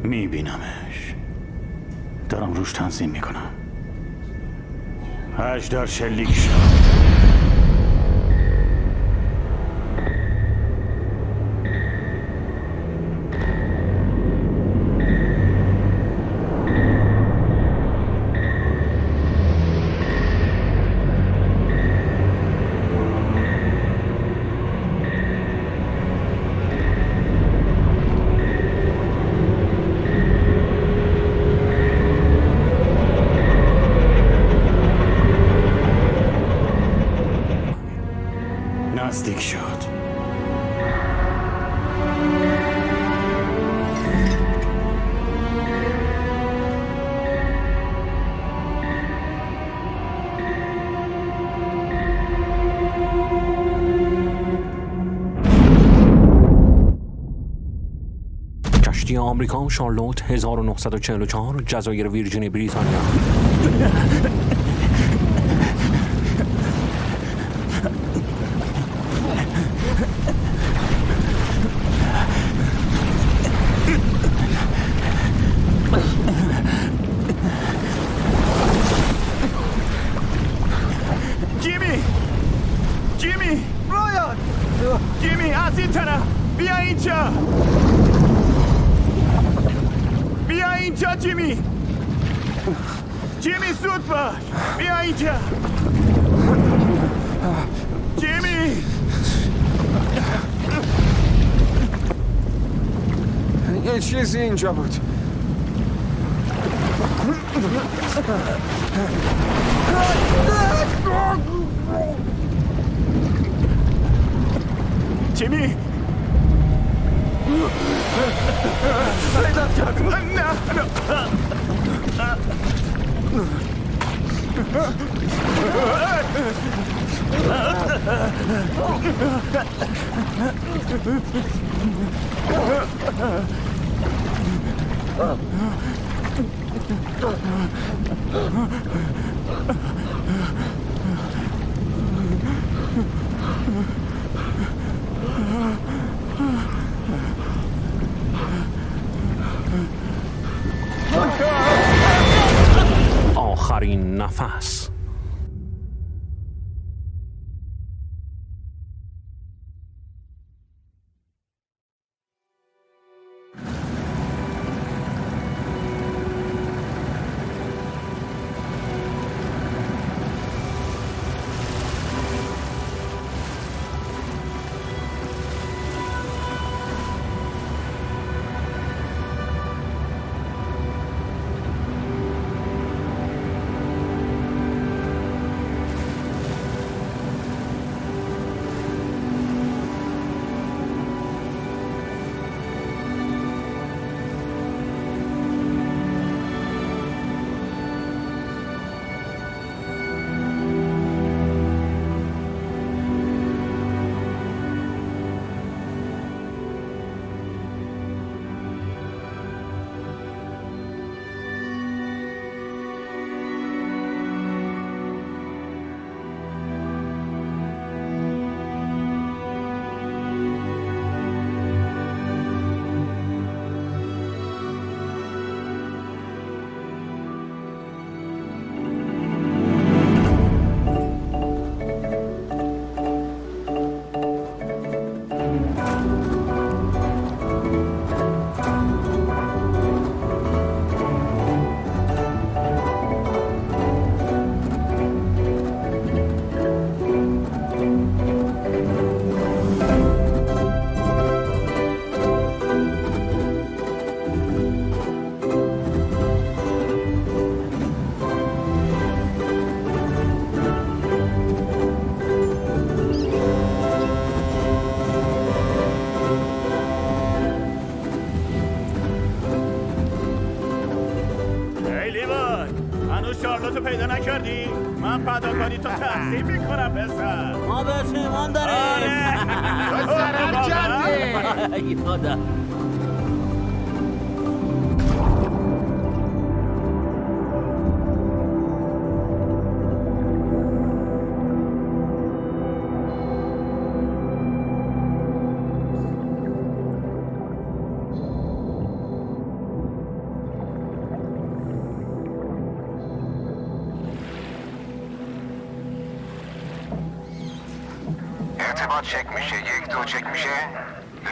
میبینمش. دارم روش تنظیم میکنم. اژدر شلیک شد. نزدیک شد. کشتی آمریکا شارلوت 1944 جزایر ویرجین بریتانیا. جیمی از این طرف بیا اینجا. بیا اینجا جیمی. جیمی زود باش. بیا اینجا جیمی. یه چیزی اینجا بود. جیمی پیدا کرد. نه آخرین نفس. شارلوتو پیدا نکردی؟ من فداکاری تو تحصیل میکنم پسر. ما بهش ایمان داریم. تو ضرر کردی. یادا ارتباط چک میشه. 1 2 چک میشه.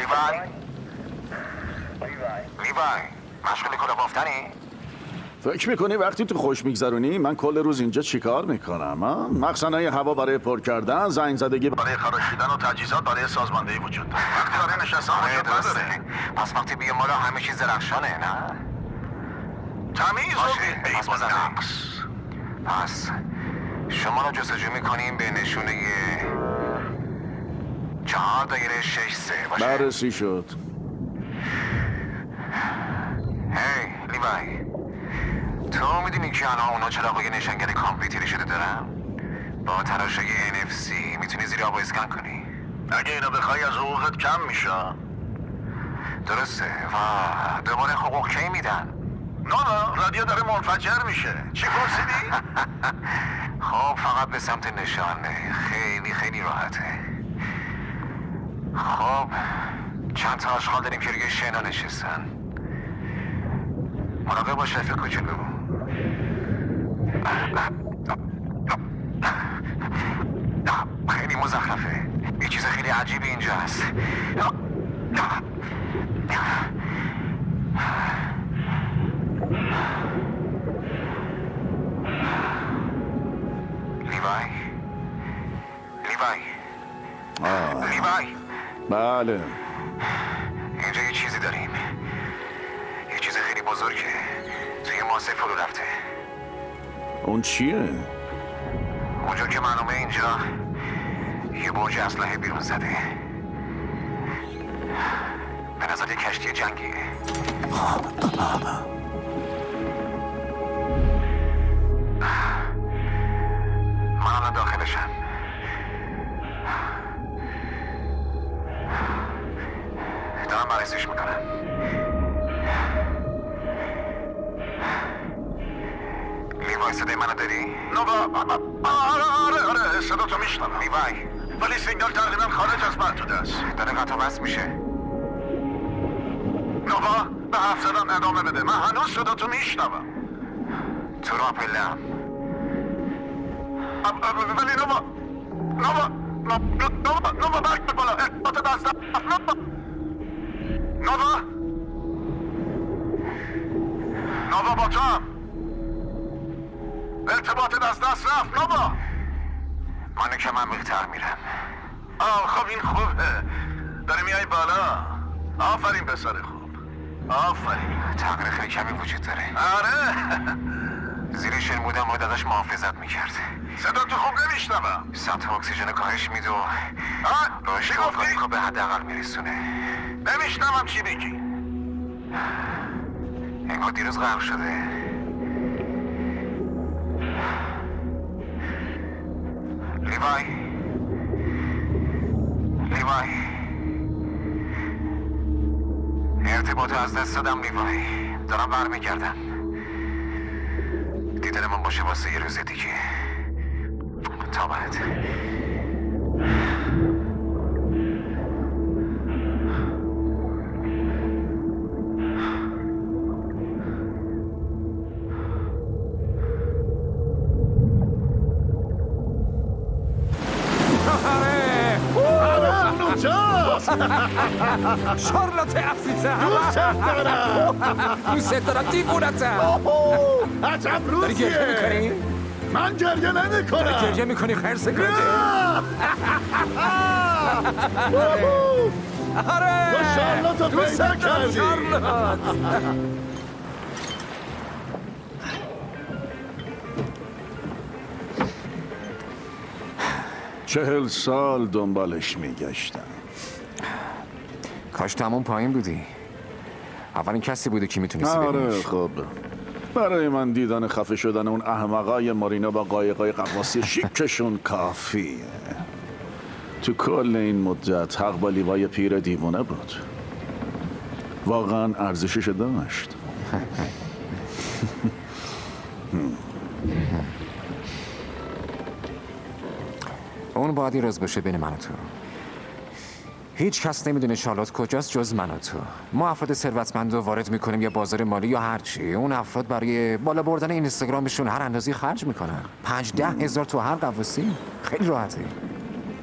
لیوای مشغول کلا بافتنی؟ فکر میکنی وقتی تو خوش میگذرونی من کل روز اینجا چیکار میکنم؟ مخزنهای هوا برای پر کردن، زنگ زدگی برای خراشیدن و تجهیزات برای سازماندهی وجود داره. وقتی برای نشستن وجود نداره. پس وقتی بیام بالا همه چیز درخشانه نه؟ تمیز و پس بزنه. پس شما رو جستجو میکنیم به نشونه 4 دایره 6 3 باشه. بررسی شد. هی لیوای، تو میدونی که الان اونا چراغای نشانگر کامپیوتری شده دارن؟ با تراشای NFC میتونی زیر آب اسکن کنی. اگه اینو بخوای از حقوقت کم میشه. درسته و دوباره حقوق کی میدن؟ نه رادیو داره منفجر میشه. چی پرسیدی؟ خب فقط به سمت نشانه. خیلی راحته. خب چند تا آشغال داریم که روی شنا نشستن. مراقب باش رفیق کوچولو. خیلی مزخرفه. یه چیز خیلی عجیبی اینجا هست. لیوای بله اینجا یه چیزی داریم. یه چیز خیلی بزرگه توی ماسه فرو رفته. اون چیه؟ اونجا که معلومه اینجا یه برج اسلحه بیرون زده. به نظر یه کشتی جنگیه. من الان داخلشم. دارم بررسیش میکنم. لیوای صدای منو داری؟ آره صدا تو میشنم. لیوای ولی سیگنال تقریبا خارج از محدود است. داره قطع و وصل میشه. نوبا به حرف زدن ادامه بده. من هنوز صدا تو میشنوم. تو را پلم. ولی نوبا برک به بالا. ارتباط دست نوبا با تو هم. ارتباطت از دست رفت نوبا. من کم عمیق‌تر میرم. خب این خوبه. داری میای بالا. آفرین پسر خوب. آفرین. تغییر خیلی کمی وجود داره. آره زیر شرمودم باید ازش محافظت میکرد. صدا تو خوب نمیشنوم. سطح اکسیژن کاهش میده و رشد افرادیکو به حداقل میرسونه. نمیشنوم چی میگی. انگار دیروز غرق شده. لیوای ارتباط از دست دادم. لیوای دارم برمیگردم. دیدن من باشه واسه یه روز دیگه. تا بعد. شارلوت عزیزم دوست دوست دارم دیوونتم. عجب داری گریه روزیه. میکنی؟ من گریه نمیکنم. گریه میکنی خرسه کنی؟ آره تو شارلوت رو پیدا کردی. شارلوت 40 سال دنبالش میگشتم. کاش تو همون پایین بودی. اولین کسی بودی که میتونستی آره ببینیش. خب برای من دیدن خفه شدن اون احمقای مارینا با قایقای غواصی شیکشون کافیه. تو کل این مدت حق با لیوای پیر دیوانه بود. واقعا ارزشش داشت. اون باید یه روز باشه بین من و تو. هیچ کس نمیدونه شارلوت کجاست جز من و تو. ما افراد ثروتمند رو وارد میکنیم یا بازار مالی یا هرچی. اون افراد برای بالا بردن اینستاگرامشون هر اندازی خرج میکنن. 5-10 هزار تو هر غواصی. خیلی راحته.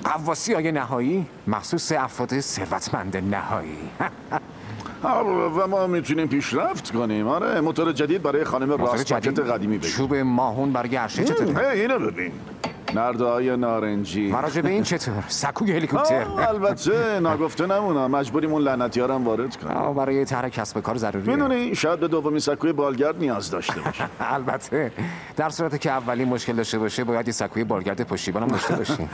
غواصی‌های نهایی مخصوص افراد ثروتمند نهایی. و ما میتونیم پیشرفت کنیم. آره موتور جدید برای خانم راست پاکت قدیمی بگیر. چوب ماهون برای عرشه چطوره؟ اینو ببین. نرده‌های نارنجی. و راجع به این چطور؟ سکوی هلیکوپتر. البته ناگفته نمونه. مجبوریم اون لعنتی‌ها رو هم وارد کنیم. برای طرح کسب کار ضروریه. میدونی شاید به دومین سکوی بالگرد نیاز داشته باشه. البته در صورتی که اولی مشکل داشته باشه باید یه سکوی بالگرد پشتیبان هم داشته باشیم.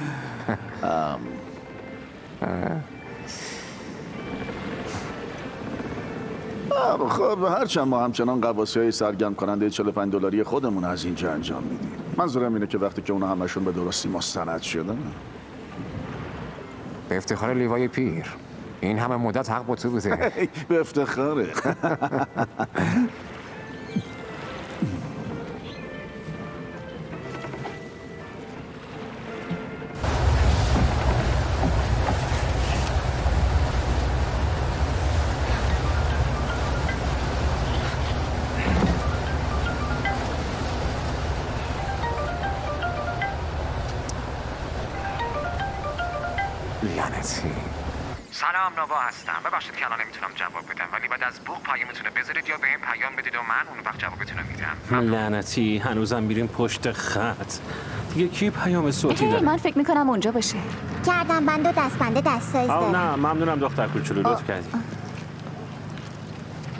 خب هرچند ما همچنان غواصی‌های سرگرم کننده $45 خودمون از اینجا انجام میدیم. منظورم اینه که وقتی که اونا همشون به درستی مستند شدن. به افتخار لیوای پیر این همه مدت حق با تو بوده. به افتخاره. لعنتی. سلام نوا هستم. ببخشید که الان نمیتونم جواب بدم ولی بعد از بوق پیامتون بذارید یا بهم پیام بدید و من اون وقت جوابتون رو میدم. لعنتی هنوزم میریم پشت خط. دیگه کی پیام صوتی داره؟ من فکر میکنم اونجا باشه. گردن بند و دستبنده دست سایز داره. نه ممنونم دختر کوچولو لطف کردی.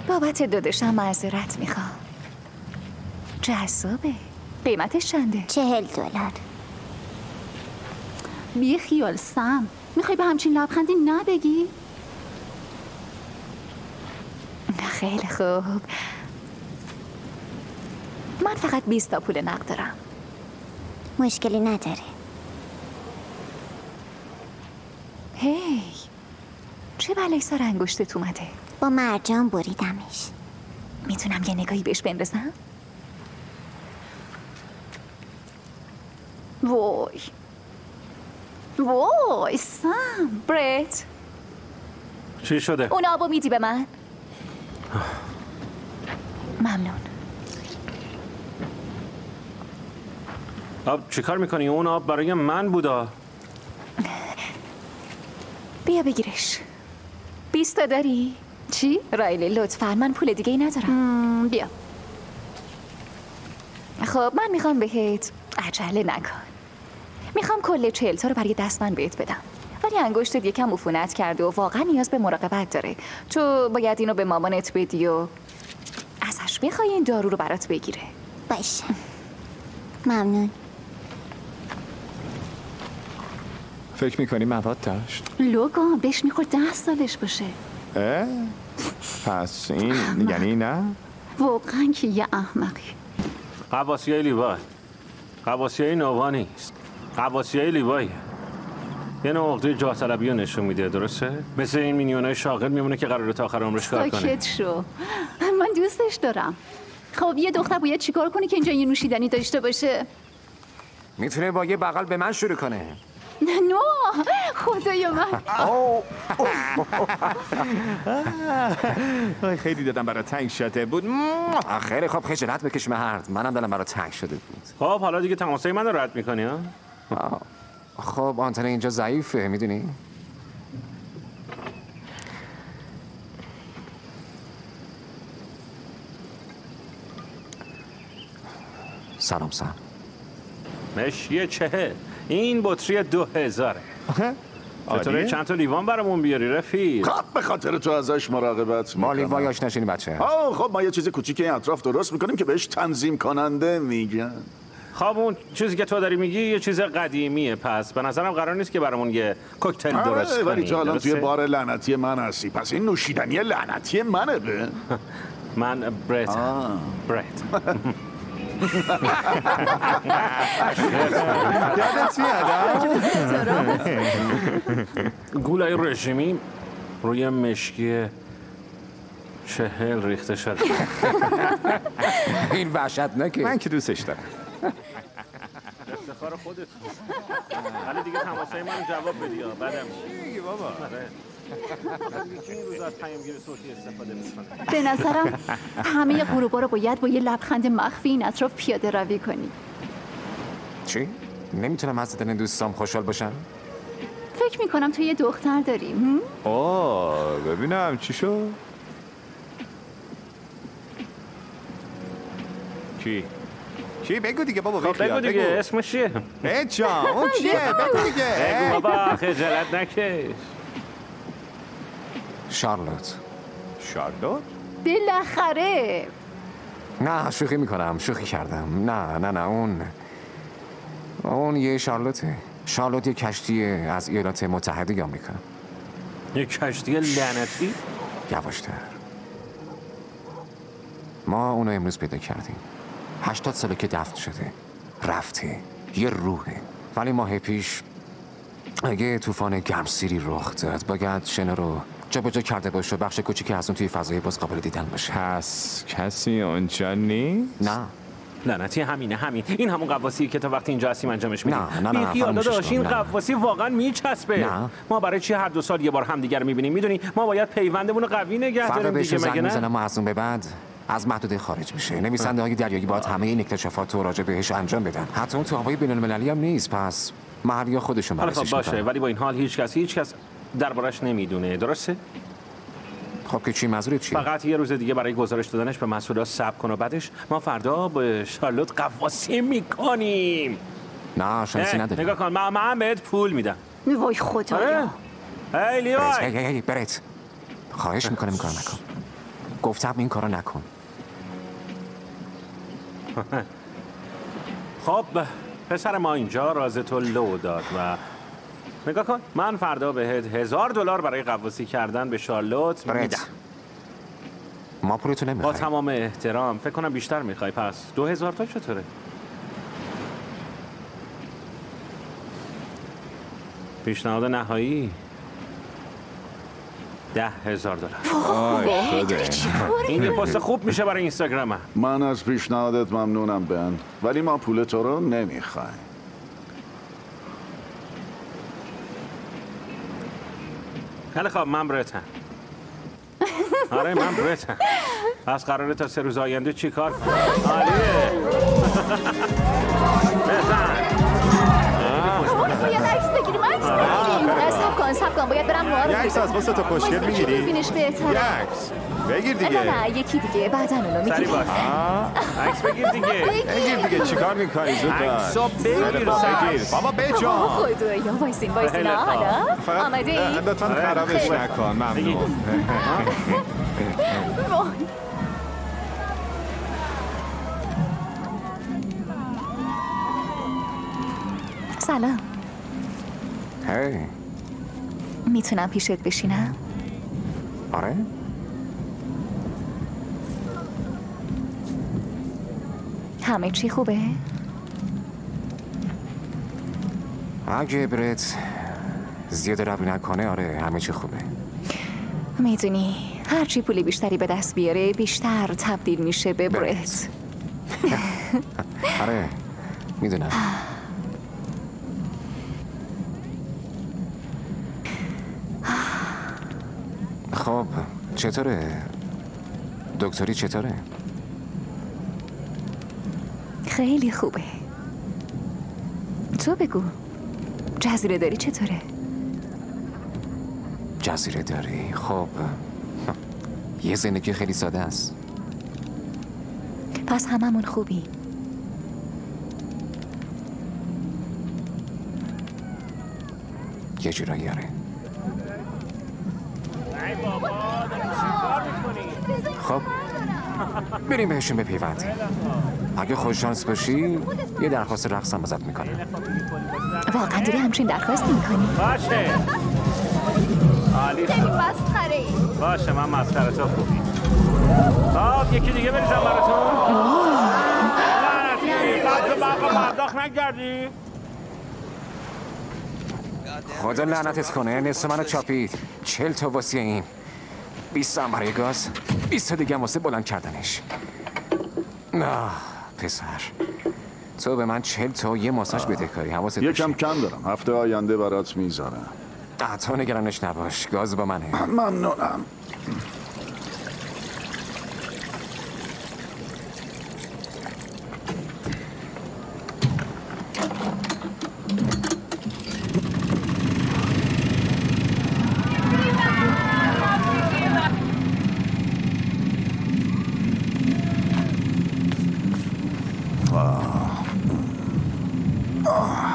بابت داداشم معذرت میخوام. جذابه. قیمتش چنده؟ $40. بی خیال سم. میخوای به همچین لبخندی نبگی؟ خیلی خوب. من فقط 20 تا پول نقد دارم. مشکلی نداره. هی چه بلایی سر انگشتت اومده؟ با مرجان بریدمش. میتونم یه نگاهی بهش بندازم؟ وای سم. برت چی شده؟ اون آبو میدی به من؟ ممنون. آب چی کار میکنی؟ اون آب برای من بودا. بیا بگیرش. 20 تا داری؟ چی؟ رایلی لطفاً من پول دیگه ای ندارم. بیا. خب من میخوام بهت عجله نکن. میخوام کل 40 تا رو برای دستمند بهت بدم. ولی انگشتت یکم عفونت کرده و واقعا نیاز به مراقبت داره. تو باید اینو به مامانت بدی و ازش بخوای این دارو رو برات بگیره. باشه. ممنون. فکر میکنی مواد داشت؟ لوگو بهش میخورد 10 سالش باشه. پس این یعنی نه؟ واقعا که یه احمقی. غواصیای لیوای. غواصیای نووا نیست. غواصیای لیوای. یه نوع عقده جاه طلبی رو نشون میده، درسته؟ مثل این مینیونای شاغل میمونه که قراره تا آخر عمرش کار کنه. ساکت شو. من دوستش دارم. خب یه دختر باید چیکار کنه که اینجا یه نوشیدنی داشته باشه؟ میتونه با یه بغل به من شروع کنه. نو خدای من. خیلی دادم برای تنگ شده بود. خیلی خوب خجالت بکش مرد. منم دلم برای تنگ شده بود. خب حالا دیگه تماسای من رو رد میکنی ها؟ خب آنتن اینجا ضعیفه میدونی؟ سلام سم. مشیه 40. این بطری 2000. چطوره چند تا لیوان برامون بیاری رفیق؟ خب به خاطر تو ازش مراقبت ما میکنم. لیوای آشناشینی بچه. خب ما یه چیز کوچیک این اطراف درست میکنیم که بهش تنظیم کننده میگن. خب اون چیزی که تو داری میگی یه چیز قدیمیه، پس به نظرم قرار نیست که برامون یه کوکتل درست کنی. ولی تو الان توی درسته؟ بار لعنتی من هستی، پس این نوشیدنی لعنتی منه به. من برت. یادت میاد؟ گولای رژیمی روی مشکی 40 ریخته شده. این وحشتناکه. من که دوستش دارم. افتخار خودت. ولی دیگه تماسای من جواب بدی ها. بعدم چی بابا؟ این روز از پیامگیر صوتی استفاده می‌کنه. به نظرم همه غروبا رو باید با یه لبخند مخفی این اطراف پیاده روی کنی. چی؟ نمیتونم از دیدن دوستام خوشحال باشم؟ فکر میکنم تو یه دختر داریم. آه ببینم چی شد؟ چی بگو دیگه بابا. خب بگو دیگه اسمش چیه؟ جان اون چیه؟ بگو دیگه. بگو بابا خجالت نکش. شارلوت. شارلوت؟ بالاخره. نه شوخی میکنم، شوخی کردم. نه اون یه شارلوته. شارلوت یه کشتی از ایالات متحده آمریکا. یه کشتی لعنتی؟ یواشتر. ما اونو امروز پیدا کردیم. 80 ساله که دفن شده، رفته، یه روحه. ولی ماه پیش اگه طوفان گرمسیری رخ داد باید شنا رو جابجا کرده باشه، بخش کوچیکی از اون توی فضای باز قابل دیدن باشه. پس کسی اونجا نیست؟ نه لعنتی همین این همون قواسی که تا وقتی اینجا هستیم انجامش میدیم. نه بی خیال داشت این نه. قواسی واقعا میچسبه. نه. ما برای چی هر 2 سال یه بار همدیگه رو میبینیم؟ میدونی ما باید پیوندمون رو قوی نگه فردا داریم بهش دیگه، زنگ مگه نه؟ میزنم و از اون به بعد از محدوده خارج میشه. نویسنده های دریایی باید همه این اکتشافات رو راجع بهش انجام بدن. حتی اون تو هوای بین المللی هم نیست، پس محلی‌ها خودشون حالا بررسیش خب باشه، میکنن. ولی با این حال هیچ کس دربارش نمیدونه، درسته؟ خب که چی منظورت چیه؟ فقط یه روز دیگه برای گزارش دادنش به مسئولات صبر کن و بعدش ما فردا به شارلوت قواسی میکنیم. نه شانسی نداریم. نگاه کن من بهت پول میدم. وای خدایا. هی لیوای. هی برت. خواهش میکنم این کارو نکن. گفتم این کارو نکن. خب پسر ما اینجا راز تو لو داد و نگاه کن من فردا بهت $1000 برای قواسی کردن به شارلوت میدم. ما پولتو با نمیخوایم. تمام احترام فکر کنم بیشتر میخوای، پس 2000 تا چطوره؟ پیشنهاد نهایی $10,000. این یه پست خوب میشه برای اینستاگرام. من از پیشنهادت ممنونم بن، ولی ما پول تو رو نمیخوایم. خیلی خب من برتم. آره من برتم. پس قراره تا 3 روز آینده چی کار کنم؟ عالیه. بزن. باید عکس بگیریم. سب کن باید برم نوار رو یه عکس از واسه تو خوشگل میگیری؟ ببینش بهتره. یه عکس بگیر دیگه. نه یکی دیگه بعدن اونو سری میگیریم. باش. عکس بگیر دیگه. بگیر دیگه چیکار میکنی زود باش. عکسو بگیر. بابا بجان. خدایا وایسین نه حالا آمده ای؟ لطفاً خرابش نکن ممنون. سلام. هی میتونم پیشت بشینم؟ آره؟ همه چی خوبه؟ اگه برت زیاده روی نکنه آره همه چی خوبه. میدونی هرچی پول بیشتری به دست بیاره بیشتر تبدیل میشه به برت. آره میدونم. خب چطوره؟ دکتری چطوره؟ خیلی خوبه. تو بگو جزیره داری چطوره؟ جزیره داری؟ خب یه زندگی خیلی ساده است. پس هممون خوبی. یه جورایی آره. خب بریم بهشون بپیوندیم. اگه خوششانس باشی یه درخواست رقص هم ازت میکنم. واقعا داری همچین درخواستی میکنی؟ باشه عالی. خیلی مسخره ای. باشه من مسخره تو خوبی. خب یکی دیگه بریزم براتون. لعنتی قبل پرداخت نکردی؟ خدا لعنتت کنه نصف منو چاپید. 40 تا واسه این 20 هم برای گاز 20 تا دیگه واسه بلند کردنش. پسر تو به من 40 تا یه ماساژ بدهکاری حواست باشه. یکم کم دارم هفته آینده برات میذارم. تو نگرانش نباش گاز با منه. ممنونم.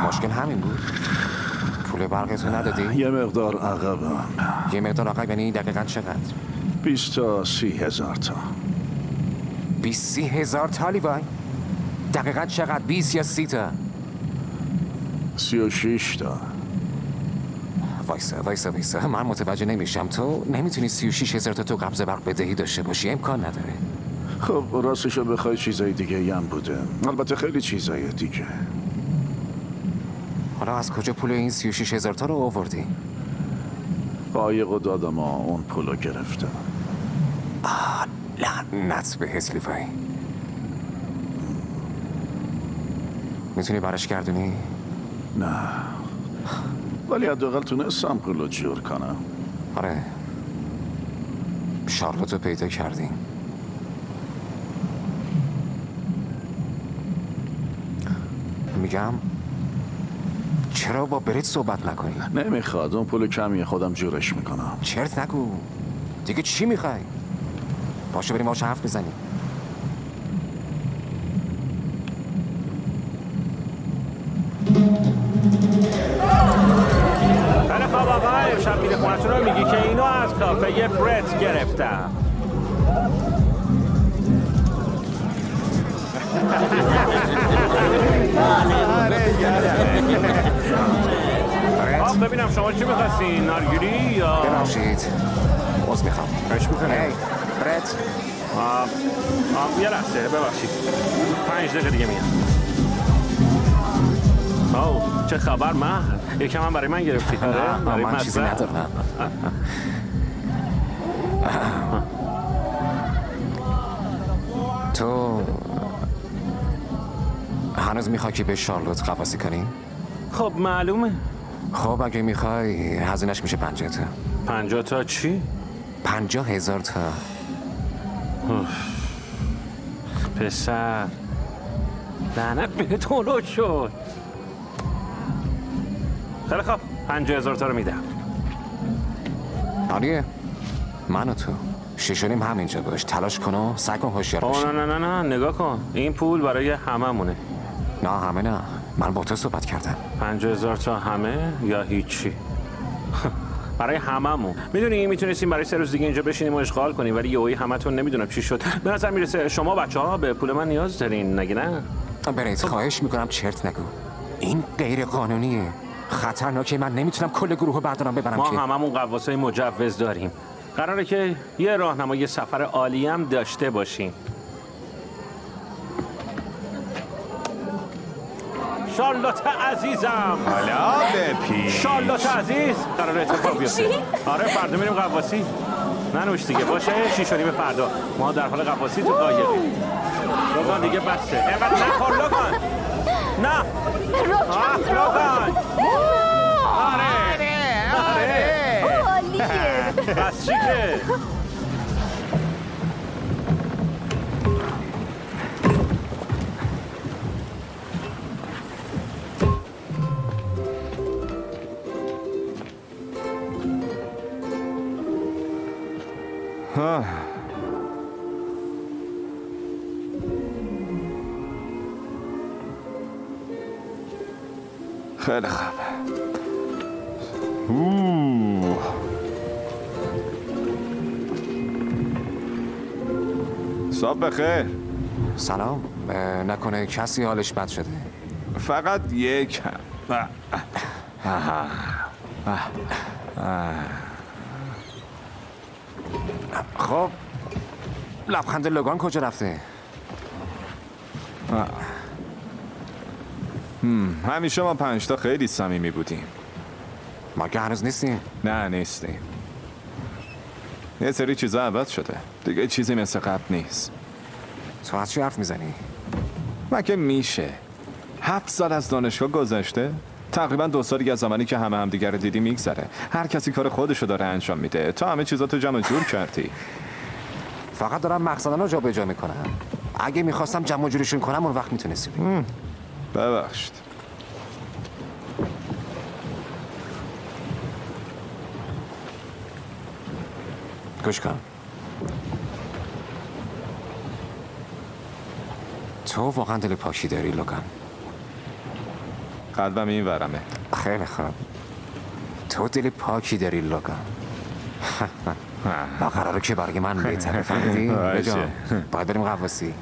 مشکل همین بود؟ پول برقتو ندادی؟ یه مقدار عقبم. یه مقدار عقب یعنی دقیقاً چقدر؟ 20 تا 30 هزار تا. 20 هزار تا لیوای؟ دقیقاً چقدر؟ 20 یا 30 تا؟ 36 تا. وایسا من متوجه نمیشم. تو نمیتونی 36 هزار تا تو قبض برق بدهی داشته باشی؟ امکان نداره. خب راستشو بخوای چیزای دیگه هم بوده. البته خیلی چیزای دیگه. حالا از کجا پول این 36 هزار تا رو آوردی؟ قایق و دادم اون پولو گرفتم. لعنت بهت لیوای. میتونی برش گردونی؟ نه ولی حداقل تونستم پولو جور کنم. آره شارلوتو پیدا کردیم. میگم چرا با برید صحبت نکنی؟ نمیخواد، اون پول کمیه، خودم جورش میکنم. چرت نگو دیگه. چی میخوای؟ پاشو بریم باهاش حرف بزنیم. خیلی خواب آقا، امشب میره خونتون رو میگی که اینو از کافه برت گرفتم. آب ببینم شما چی میخواستین؟ نارگیری یا؟ ببخشید عذر میخوام. کاش میکنه. هی برت یه لحظه ببخشید 5 دقیقه دیگه میام. آو چه خبر من؟ یکم هم برای من گرفتی؟ برای من چیزی ندارم. تو هنوز میخوای که به شارلوت قواسی کنی؟ خب معلومه. خب اگه میخوای هزینه‌اش میشه 50 تا. 50 تا چی؟ 50,000 تا. پسر لعنت بهت اولو شد. خیلی خوب 50,000 تا رو میدم. آریه من و تو شیشونیم همینجا باش. تلاش کن و سعی کن هوشیار باشی. نه نگاه کن، این پول برای همه مونه. نه همه نه، من با تو صحبت کردم. 50,000 تا همه یا هیچی؟ برای هممون. میدونی میتونستیم برای 3 روز دیگه اینجا بشینیم و اشغال کنیم، ولی یهویی همتون نمیدونم چی شد. به نظر میرسه شما بچه‌ها به پول من نیاز دارین، نگی نه؟ برید خواهش میکنم چرت نگو. این غیر قانونیه، خطرناکه. من نمیتونم کل گروهو بردارم ببرم. ما که هممون قواسای مجوز داریم. قراره که یه راهنمای سفر عالی هم داشته باشیم. شارلوت عزیزم، حالا بپیش. شارلوت عزیز، قراره اتفاق بیفته. آره فردا میریم قواسی. ننوش دیگه باشه، 6 و نیم فردا ما در حال قواسی تو قایقیم. روگان دیگه بسته. اینقدر نخور لوگان. نه لوگان. آره بس چی که؟ خیلی خوب. صبح بخیر. سلام. نکنه کسی حالش بد شده؟ فقط یک خب لبخند لوگان کجا رفته؟ همیشه ما 5 تا خیلی صمیمی بودیم. ما که هنوز نیستیم. نه نیستیم. یه سری چیزا عوض شده دیگه، چیزی مثل قبل نیست. تو از چی حرف میزنی؟ مگه میشه 7 سال از دانشگاه گذشته؟ تقریبا 2 سالی از زمانی که همه همدیگر رو دیدی میگذره. هر کسی کار خودشو داره انجام میده. تو همه چیزاتو جمع جور کردی. فقط دارم مقصدم رو جا به جا میکنم. اگه میخواستم جمع جورشون کنم اون وقت میتونستیم. ببخشید. گوش کن. تو واقعا دل پاکی داری لوگان. قلبم این ورمه. خیلی خوب. تو دل پاکی داری لوگان. با قراره که برای من بهتره، فهمیدی؟ بجام باید بریم غواصی.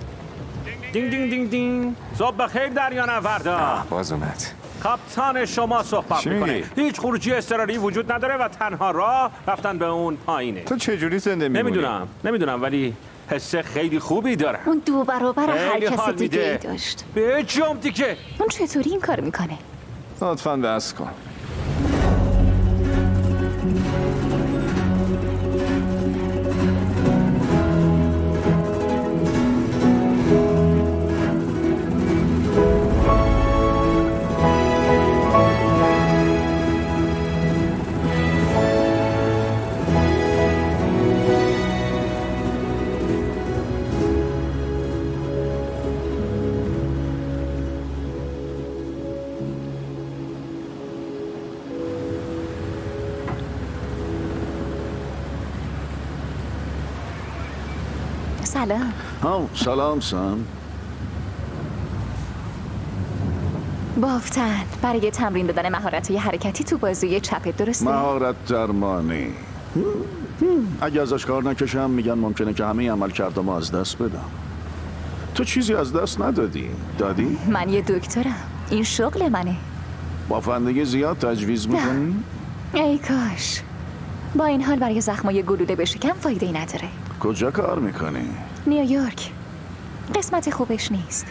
دینگ دینگ دینگ دینگ. صبح بخیر دریانوردا. باز اومد. کاپیتان شما صحبت میکنه. هیچ خروجی اضطراری وجود نداره و تنها راه رفتن به اون پایینه. تو چجوری زنده میمونی؟ نمیدونم ولی حس خیلی خوبی داره. اون 2 برابر هر کس حال دیگه ای میده. داشت. به جام دیگه. اون چطوری این کار میکنه؟ لطفاً بس کن. سلام. سلام سام. بافتن برای تمرین دادن مهارت‌های حرکتی تو بازوی چپت، درسته؟ مهارت درمانی. اگه ازش کار نکشم میگن ممکنه که همه عمل کردم از دست بدم. تو چیزی از دست ندادی؟ دادی؟ من یه دکترم. این شغل منه. بافندگی زیاد تجویز میکنی؟ ای کاش. با این حال برای زخمای گلوله بشکم فایده ای نداره. کجا کار میکنی؟ نیویورک. قسمت خوبش نیست.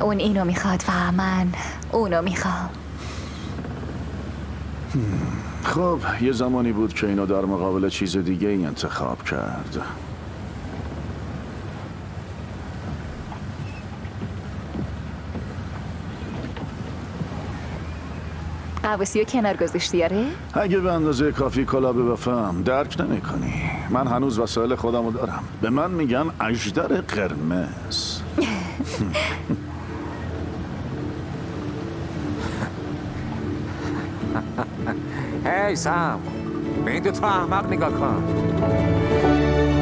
اون اینو میخواد و من اونو میخوام. خب یه زمانی بود که اینو در مقابل چیز دیگه ای انتخاب کرد. غواصی رو کنار گذاشتی آره؟ اگه به اندازه کافی کلابه بفهم درک نمی کنی. من هنوز وسایل خودمو دارم. به من میگن اژدر قرمز. هی سام، به این 2 تا احمق نگاه کن.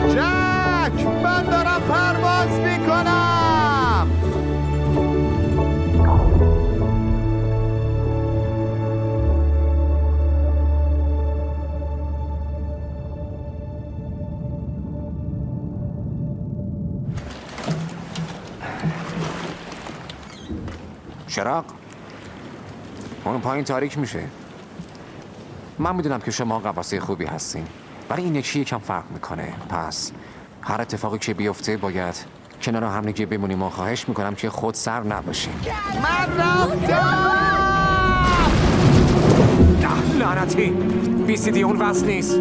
جک، من دارم پرواز میکنم. شراق، اون پایین تاریک میشه. من میدونم که شما غواصی خوبی هستین، ولی این یکم فرق میکنه. پس هر اتفاقی که بیفته باید کنار هم دیگه بمونیم و خواهش میکنم که خود سر نباشین. من رفتم. لعنتی، بیسیدی اون وصل نیست.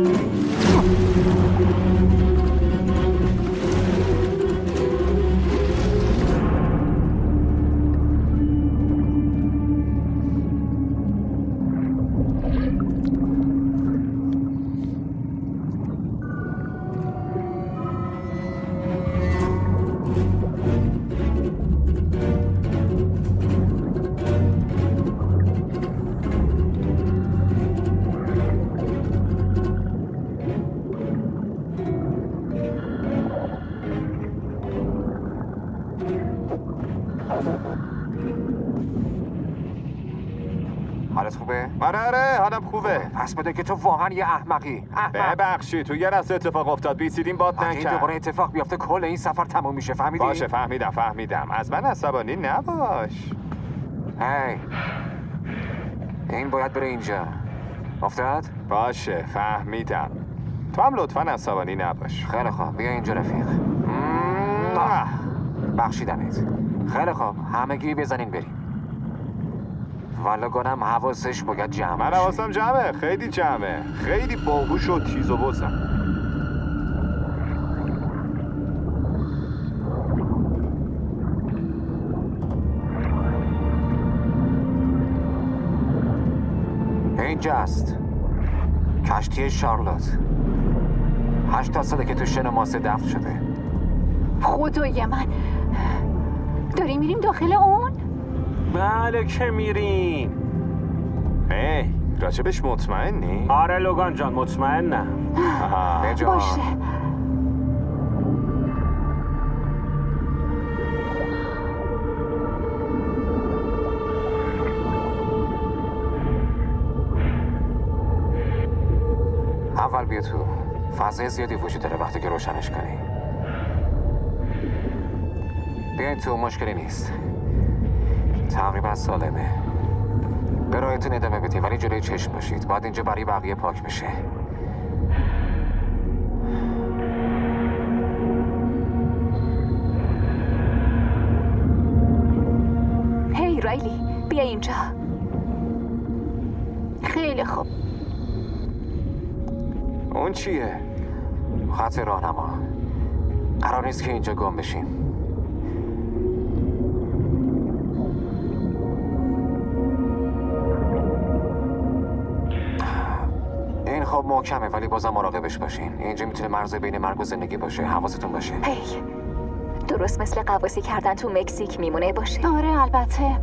حالت خوبه؟ آره حالم خوبه. پس بده که تو واقعا یه احمقی. ببخشید تو یه لحظه اتفاق افتاد، بیسیدیم باد اگه این نکرد. دوباره اتفاق بیفته کل این سفر تموم میشه، فهمیدی؟ باشه فهمیدم. از من عصبانی نباش. هی، این باید بره اینجا. افتاد؟ باشه فهمیدم. تو هم لطفاً عصبانی نباش. خیلی خوب، بیا اینجا رفیق. بخشیدمت. خیلی خوب، همگی بزنین بریم. والا گنم حواسش باید جمع من حواسم جمعه، خیلی جمعه، خیلی باهوش و تیز و بزم. اینجاست کشتی شارلوت. 8 ساله که تو شن ماسه دفن شده. خدای من، داریم میریم داخل اون؟ بله که میریم. راجبش مطمئنی؟ آره لوگان جان مطمئنم. باشه. اول بیا تو. فضای زیادی وجود داره وقتی که روشنش کنی. بیاین تو، مشکلی نیست. تقریبا سالمه. به راهتون ادامه بدید ولی جلوی چشم باشید. باید اینجا برای بقیه پاک بشه. هی رایلی، بیا اینجا. خیلی خوب. اون چیه؟ خط راهنما. قرار نیست که اینجا گم بشیم. این خب محکمه ولی بازم مراقبش باشین. اینجا میتونه مرز بین مرگ و زندگی باشه. حواستون باشه. هی، درست مثل قواسی کردن تو مکزیک میمونه باشه. آره البته.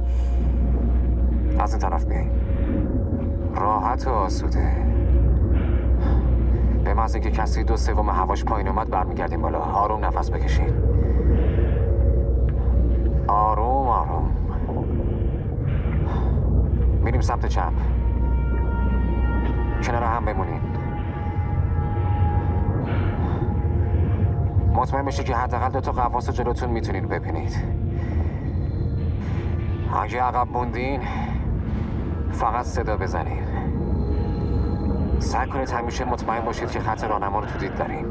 از این طرف بیاین. راحت و آسوده. به محض اینکه کسی 2/3 هواش پایین اومد برمیگردیم بالا. آروم نفس بکشین. آروم آروم. میریم سمت چپ. کنار هم بمونین. مطمئن بشید که حداقل 2 تا غواص جلوتون میتونین ببینید. اگه عقب موندین فقط صدا بزنین. سعی کنید همیشه مطمئن باشید که خط راهنما رو تو دید دارین.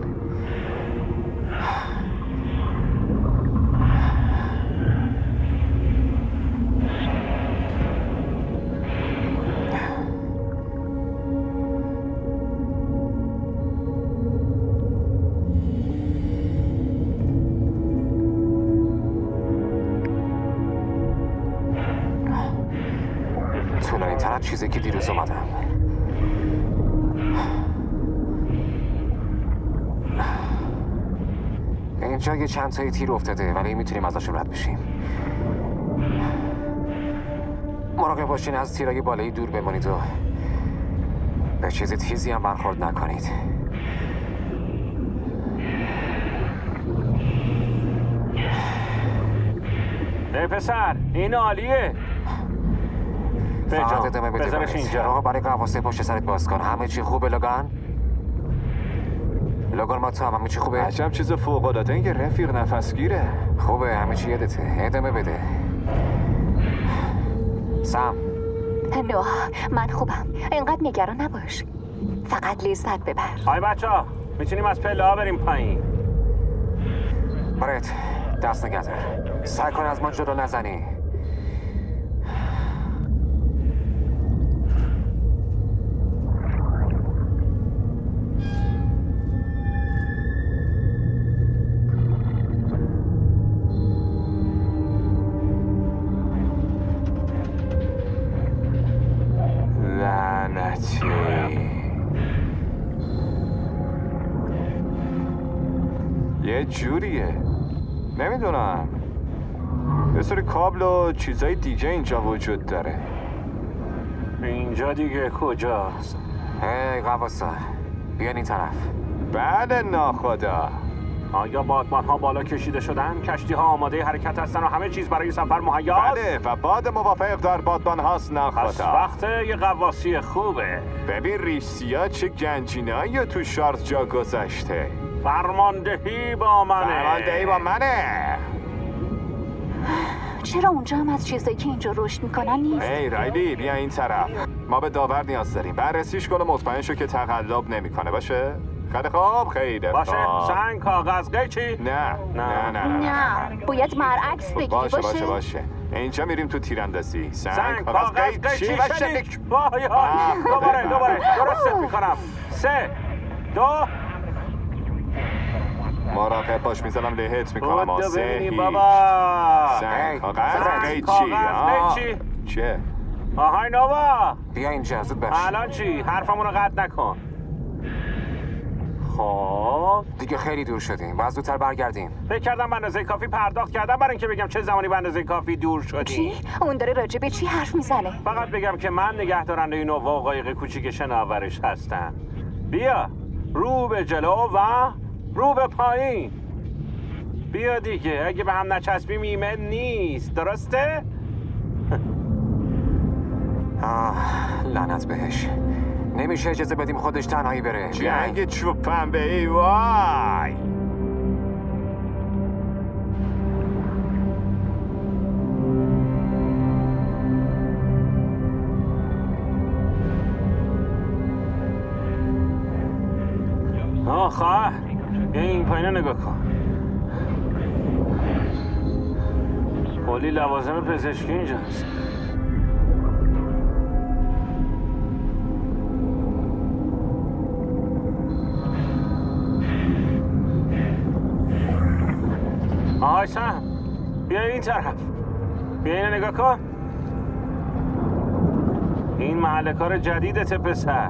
طولانی تر از چیزی که دیروز اومدم. اینجا یه چند تایی تیر افتاده ولی میتونیم ازشون رد بشیم. مراقب باشین از تیرای بالایی دور بمونید و به چیز تیزی هم برخورد نکنید. ای پسر این عالیه. فقط ادامه بده. بذارش اینجا. راه برای قواسه پشت سرت باز کن. همه چی خوبه لوگان؟ لوگان ما تو همه چی خوبه؟ عجب چیز فوق‌العاده این که رفیق نفسگیره. خوبه همه چی یادته. ادامه بده. سم. نوح من خوبم. اینقدر نگران نباش. فقط لذت ببر. های بچه‌ها میتونیم از پله ها بریم پایین. برت دست نگه دار. سعی کن از ما جلو نزنی. یه جوریه نمیدونم. یه سری کابل و چیزای دیگه اینجا وجود داره. اینجا دیگه کجاست؟ هی قواسا بیان این طرف. بله ناخدا. آیا بادبان ها بالا کشیده شدن؟ کشتی ها آماده حرکت هستن و همه چیز برای سفر مهیاست؟ بله و باد موافق در بادبان هاست ناخدا. پس وقت یه قواسی خوبه. ببین ریسیا چه گنجینایی تو شارژ جا گذاشته. فرماندهی با منه. فرماندهی با منه. چرا اونجا هم از چیزایی که اینجا رشد میکنن نیست؟ ای رایلی بیا این طرف. ما به داور نیاز داریم. بررسیش کن و مطمئن شو که تقلب نمیکنه. باشه؟ خیلی خوب خیلی خوب. باشه سنگ کاغذ قیچی؟ نه باید برعکس بگیری. باشه اینجا میریم تو تیراندازی. سنگ کاغذ قیچی شلیک. وای دوباره درستت میکنم. 3 2 مراقب باش میزنم لهت میکنم. ببینی بابا. سنگ کاغذ قیچی. چه؟ آهای نووا بیا اینجا زود باش. الان چی؟ حرفمون رو قطع نکن. خب دیگه خیلی دور شدیم. باید زودتر برگردیم. فکر کردم به اندازه کافی پرداخت کردم برای اینکه بگم چه زمانی به اندازه کافی دور شدیم. چی؟ اون داره راجع به چی حرف میزنه؟ فقط بگم که من نگهدارنده این نووا و قایق کوچیک شناورش هستم. بیا رو به جلو و رو به پایین. بیا دیگه، اگه به هم نچسبیم ایمن نیست، درسته؟ لعنت بهش. نمیشه اجازه بدیم خودش تنهایی بره. جنگ چوب پنبه ای وای. خواهر این پایینه نگاه کن. کلی لوازم پزشکی اینجاست. آیسان بیا این طرف. بیا اینو نگاه کن. این محل کار جدیدت پسر.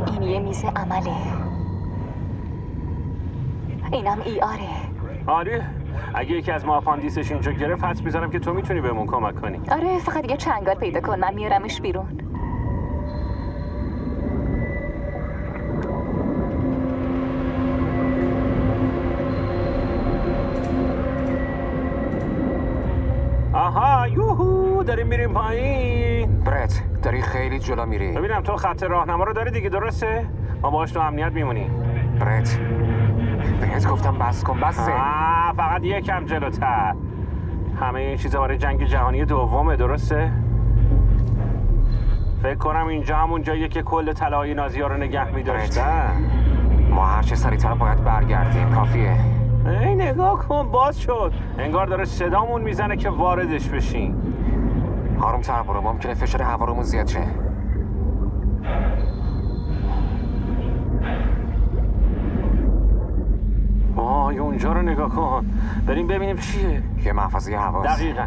این یه میز عمله. اینم ایاره. آره اگه یکی از ما آپاندیسش اینجا گرفت حدس میزنم که تو میتونی بهمون کمک کنی. آره فقط یه چنگال پیدا کن، من میارمش بیرون. آها یوهو داریم میریم پایین. برت داری خیلی جلو میری. ببینم تو خط راهنما رو داری دیگه، درسته؟ ما باهاش تو امنیت میمونیم. برت بهت گفتم بس کن. بسه. فقط یکم جلوتر. همه این چیزا برای جنگ جهانی دومه، درسته؟ فکر کنم اینجا همون جاییه که کل طلای نازی‌ها رو نگه می‌داشتن. ما هر چه سریعتر باید برگردیم. کافیه. ای نگاه کن باز شد. انگار داره صدامون میزنه که واردش بشیم. آروم‌تر برو، ممکنه فشار هوا رومون زیاد شه. وای اونجا رو نگاه کن. بریم ببینیم چیه. یه محفظه هواست. دقیقاً.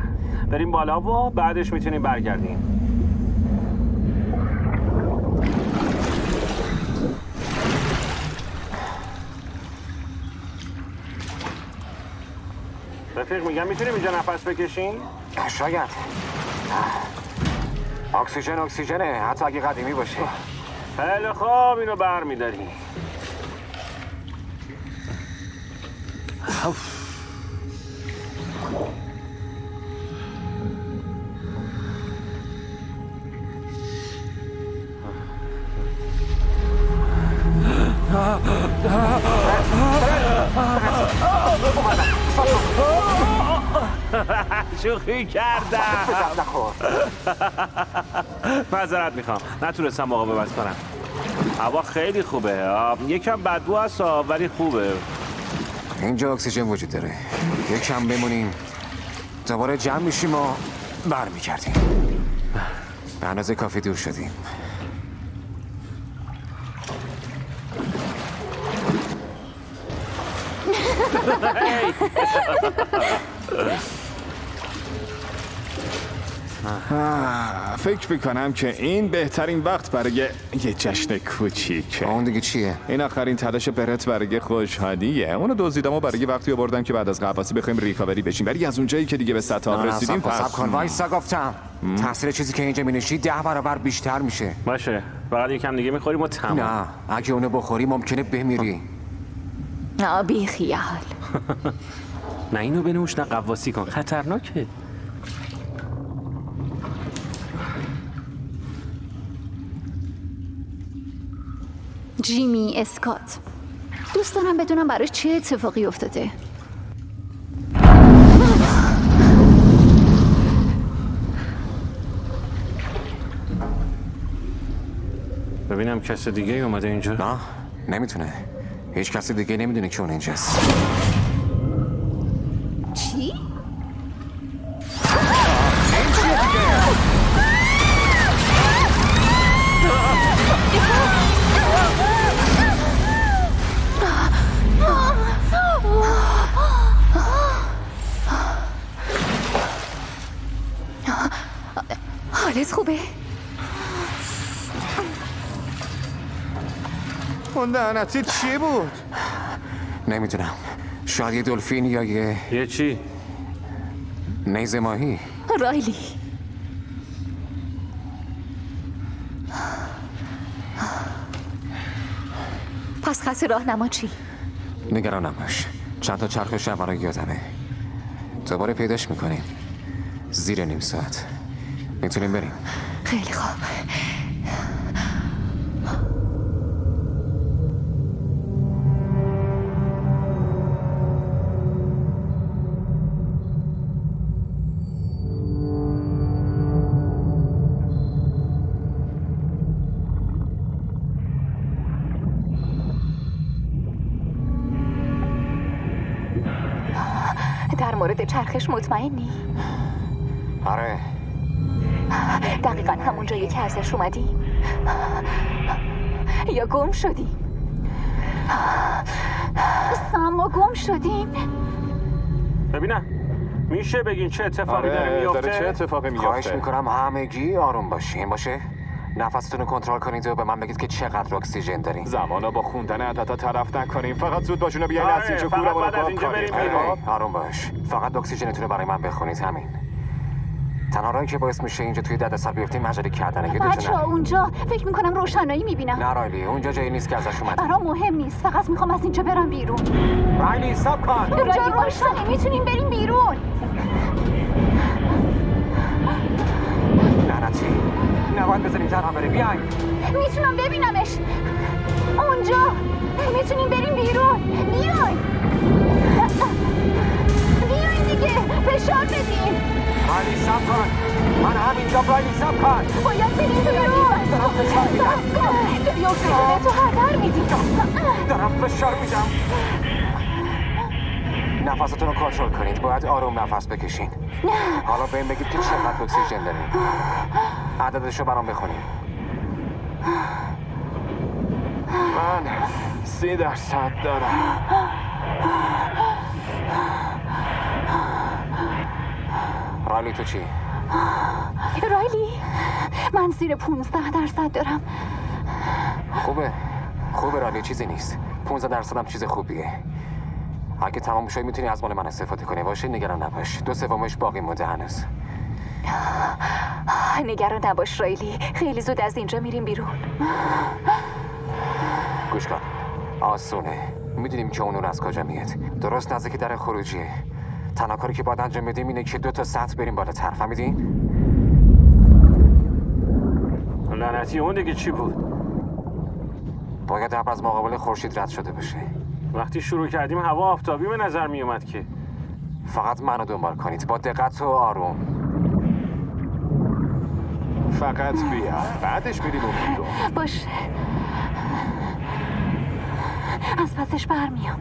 بریم بالا و بعدش میتونیم برگردیم. رفیق میگم میتونیم اینجا نفس بکشیم؟ شاید. اکسیژنه، حتی اگه قدیمی باشه. خیلی خوب اینو برمیداریم. شوخی کردم. معذرت میخوام، نتونستم مقاومت کنم. هوا خیلی خوبه. یکم بدبو هست ولی خوبه. اینجا اکسیژن وجود داره. یکم بمونیم دوباره جمع میشیم و برمیگردیم. به اندازه کافی دور شدیم. فکر میکنم که این بهترین وقت برای یه جشن کوچیکه. اون دیگه چیه؟ این آخرین تلاش برت برای خوشحالیه. اونو دزدیدم و برای وقتی آوردم که بعد از غواصی بخوایم ریکاوری بشیم، ولی از اونجایی که دیگه به سطح آب رسیدیم صبر کن وایسا گفتم. تاثیر چیزی که اینجا مینشی 10 برابر بیشتر میشه. باشه فقط یکم دیگه میخوریم و تمام. نه اگه اونو بخوری ممکنه بمیری. بی خیال. نه اینو بنوش نه غواصی کن، خطرناکه. جیمی اسکات، دوست دارم بدونم براش چه اتفاقی افتاده. ببینم کس دیگه اومده اینجا؟ نه نمیتونه. هیچ کسی دیگه نمیدونه که اون اینجاست. چی؟ حالت خوبه؟ اون لعنتی چی بود؟ نمیدونم. شاید یه دلفین یا یه چی؟ نیزه ماهی. رایلی پس خط راهنما چی؟ نگران نباش. چند تا چرخ شب یادمه. دوباره پیداش میکنیم. زیر نیم ساعت میتونیم بریم. خیلی خوب. در مورد چرخش مطمئنی؟ آره. دقیقا همون جایی که ازش اومدیم یا گم شدیم؟ ما گم شدیم. ببینم میشه بگین چه اتفاقی داره میفته؟ داره چه اتفاقی میفته؟ خواهش میکنم همگی آروم باشین. باشه؟ نفستون رو کنترل کنید و به من بگید که چقدر اکسیژن دارین. زمانو با خوندن عددا تلف نکنیم. فقط زود باشون بیاین از اینجا گورمون رو پاک کنیم. آروم باش. فقط اکسیژنتون رو برای من بخونید. همین. تنها راهی که باعث میشه اینجا توی دردسر بیفتیم مجالی کردنه. یادتونه؟ بچه‌ها اونجا فکر میکنم روشنایی میبینم. نه رایلی، اونجا جایی نیست که ازش اومدیم. برام مهم نیست. فقط میخوام از اینجا برم بیرون. رایلی صبر کن. اونجا روشنه. میتونیم بریم بیرون. لعنتی. نباید بذاریم تنها بره. بیاین. میتونم ببینمش. اونجا. میتونیم بریم بیرون. بیاین. بیاین دیگه. فشار بدیم. رایلی صبر کن. من همینجا. رایلی صبر کن. باید بریم بیرون. دارم فشار میدم. داری اکسیژن تو خطر میدی. دارم فشار میدم. نفستون رو کنترل کنید. باید آروم نفس بکشین. حالا بهم بگید که چقدر اکسیژن دارین. عددشو برام بخونید. من 30% دارم. رایلی تو چی؟ رایلی من زیر 15% دارم. خوبه رایلی، چیزی نیست. 15% هم چیز خوبیه. اگه تمام شد میتونی از مال من استفاده کنی. باشه نگران نباش. 2/3 باقی مونده هنوز. نگران نباش رایلی. خیلی زود از اینجا میریم بیرون. گوش کن. آسونه. میدونیم که اون نور از کجا میاد. درست نزدیک در خروجیه. تنها کاری که باید انجام بدیم اینه که 2 تا سطح بریم بالاتر. فهمیدین؟ لعنتی اون دیگه چی بود؟ باید ابر از مقابل خورشید رد شده باشه. وقتی شروع کردیم هوا آفتابی به نظر می اومد که. فقط منو دنبال کنید با دقت و آروم. فقط بیا. بعدش میریم اون بیرون. باشه. از پسش برمیام.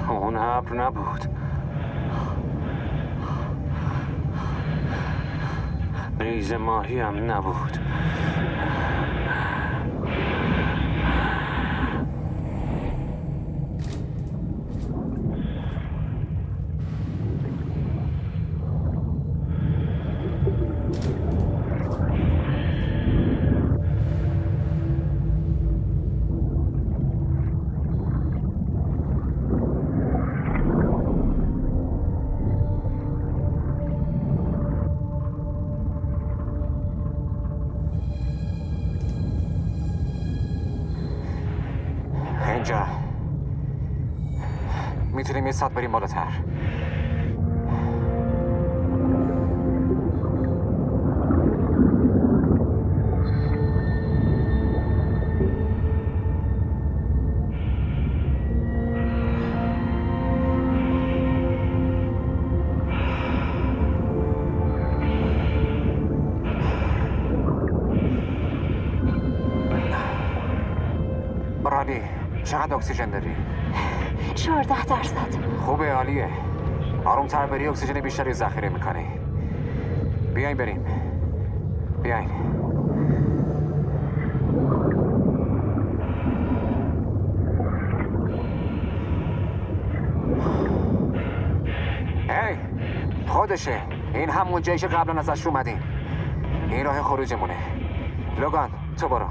اون ابر نبود. نیزه ماهی هم نبود. اینجا میتونیم یه سطح بریم بالاتر. رانی چقدر اکسیژن داری؟ 14%. خوبه، عالیه. آروم‌تر بری اکسیژن بیشتری ذخیره میکنی. بیاین بریم. بیاین. خودشه. این همون جایش قبلا ازش اومدیم. این راه خروجمونه. لوگان تو برو.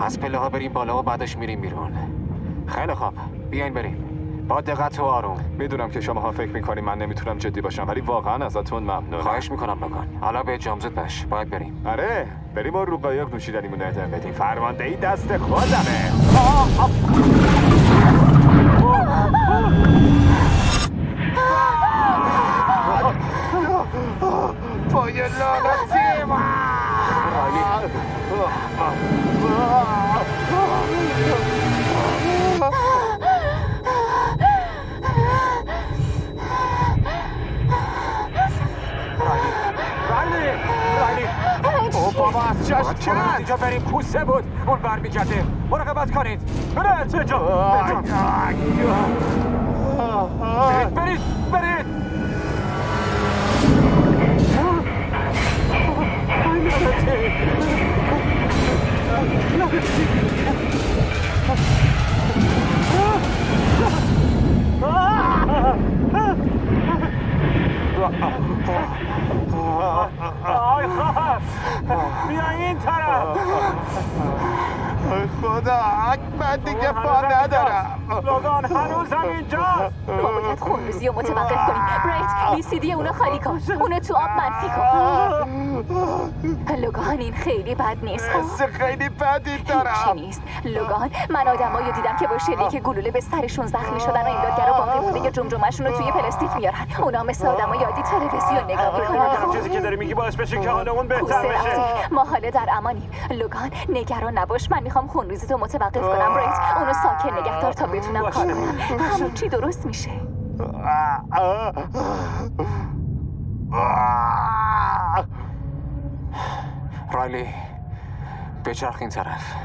از پله ها بریم بالا و بعدش میریم بیرون. خیلی خوب، بیاین بریم. با دقت و آروم. میدونم که شماها فکر میکنیم من نمیتونم جدی باشم، ولی واقعا ازتون ممنونم. خواهش میکنم لوگان. حالا به جام زود باش. باید بریم. آره، بریم و رو قایق نوشیدنیمون ادامه بدیم. فرماندهی دست خودمه. پای لعنتی من. بابا از چشم چند اینجا بریم کوسه بود. اون برمیگرده. مراقبت کنید. برید برید آی خواهر بیا این طرف. خدا من دیگه پا ندارم. لوگان هنوزم اینجاست. ما باید خونریزی رو متوقف کنیم. برایت بی سی دی اونو خالی کن. اونو تو آب منفی کن. لوگان این خیلی بد نیست. خیلی بدی دارم. چی نیست لوگان. من آدمایی رو دیدم که با شلیک گلوله به سرشون زخمی شدن و امدادگر و باقی مونده جمجمه‌شون رو توی پلاستیک میارن. اونا مثل آدمای عادی تلویزیون نگاه میکنن. چیزی که داری میگی باعث بشه که حالمون بهتر بشه. ما حالا در امانیم. لوگان نگران نباش. من میخوام خونریزی تو متوقف کنم. برایت اونو ساکن نگه دار تا بتونم کار کنم. همه چی درست میشه. رایلی بچرخ این طرف.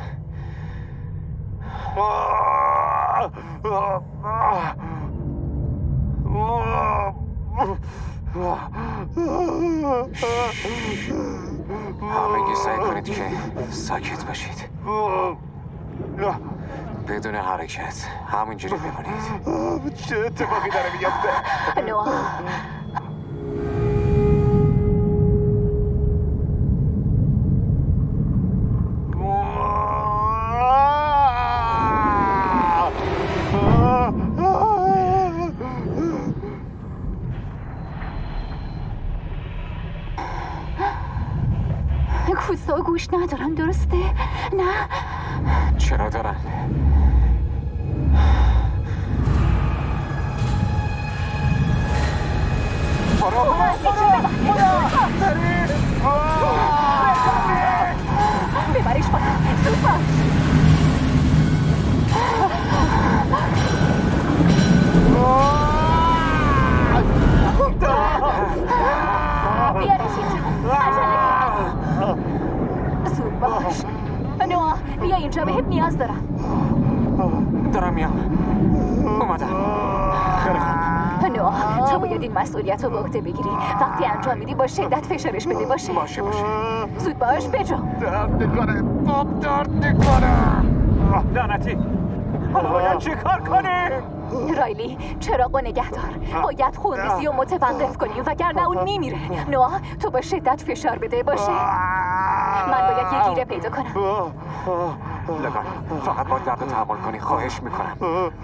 همگی سعی کنید که ساکت باشید. بدون حرکت همینجوری بمونید. چه اتفاقی داره میفته؟ نوآ کوسا گوش ندارن درسته؟ نه؟ چرا دارن؟ ببریش بالا زود باش. بیارش اینجا. زود باش. نوآ بیا اینجا بهت نیاز دارم. دارم میام. اومدم. خیلی خوب. نوآ تو باید این مسئولیت رو به عهده بگیری. وقتی انجام میدی با شدت فشارش بده. باشه زود باش بجا. درد میکنه. درد میکنه. لعنتی حالا باید چی کار کنیم؟ رایلی چراغو نگه دار. باید خونریزی رو متوقف کنیم وگرنه اون میمیره. نوآ تو با شدت فشار بده. باشه من باید یه گیره پیدا کنم. لگان فقط باید درد تحمل کنی. خواهش میکنم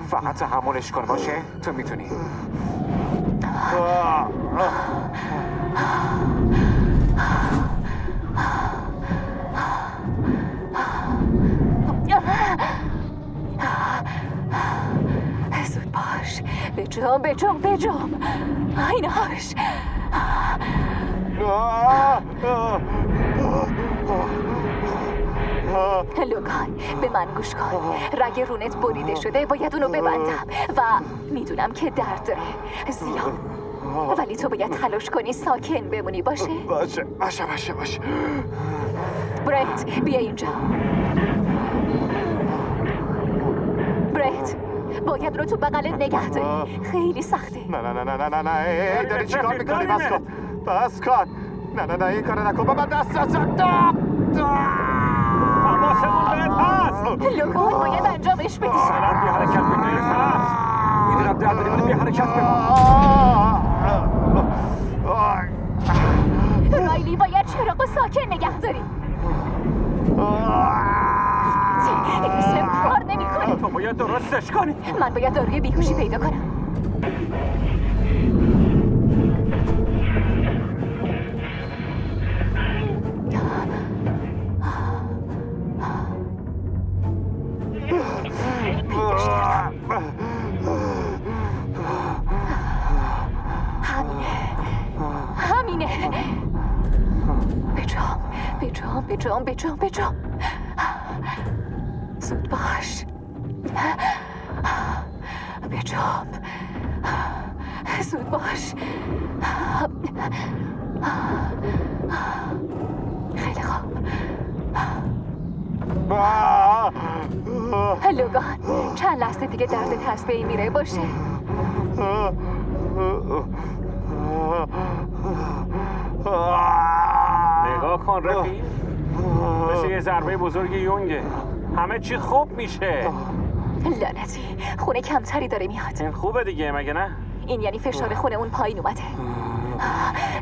فقط تحملش کن. باشه تو میتونی. زود باش. بجام ایناش. لوگان به من گوش کن. رگ رونت بریده شده. باید اونو ببندم و میدونم که درد داره زیاد، ولی تو باید تلاش کنی ساکن بمونی. باشه؟ باشه. برایت بیا اینجا. برایت باید رو تو بغلت نگه داری. خیلی سخته. نه داری چی کار میکنی؟ بس کن. نه این کار نکن. بابا دست حواسمون بهت هست. لوگان باید انجامش بدی. سلام بی حرکت بگیرید هست. میدونم درد داری ولی بی حرکت بگیر. رایلی باید چراغ ساکن نگه داری. این سیستم کار نمی‌کنه. تو باید درستش کنی. من باید داروی بیهوشی پیدا کنم. همینه. بجام. زود باش. بجام. زود باش. خیلی خوب. لوگان چند لحظه دیگه دردت هست به این میره باشه. نگاه کن رفیق، مثل یه ضربه بزرگ یونگه. همه چی خوب میشه. لعنتی خونه کمتری داره میاد. این خوبه دیگه مگه نه؟ این یعنی فشار خونه اون پایین اومده.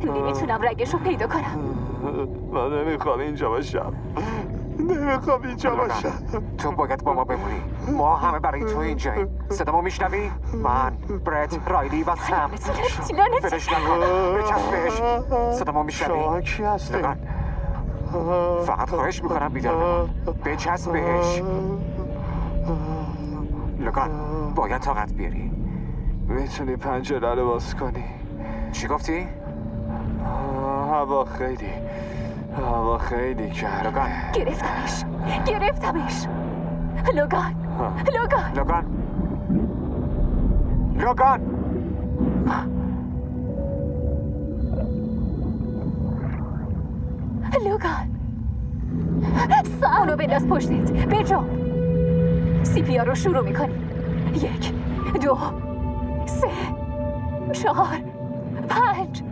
نمیتونم رگشو پیدا کنم. من نمیخوام اینجا باشم. تو باید با ما بمونی. ما همه برای تو اینجاییم. صدامو میشنوی؟ من، برت، رایلی و سم. فرش نکن. بچسب بهش. صدامو میشنوی؟ شما کی هستی؟ لگان فقط خواهش میکنم بیدار بمون. بچسب بهش. لگان باید طاقت بیاری. میتونی پنجره رو باز کنی؟ چی گفتی؟ هوا خیلی کرده. لگان گرفتمش. لوگان اونو بنداز پشتت. بجام. CPR رو شروع میکنی. 1 2 3 4 5.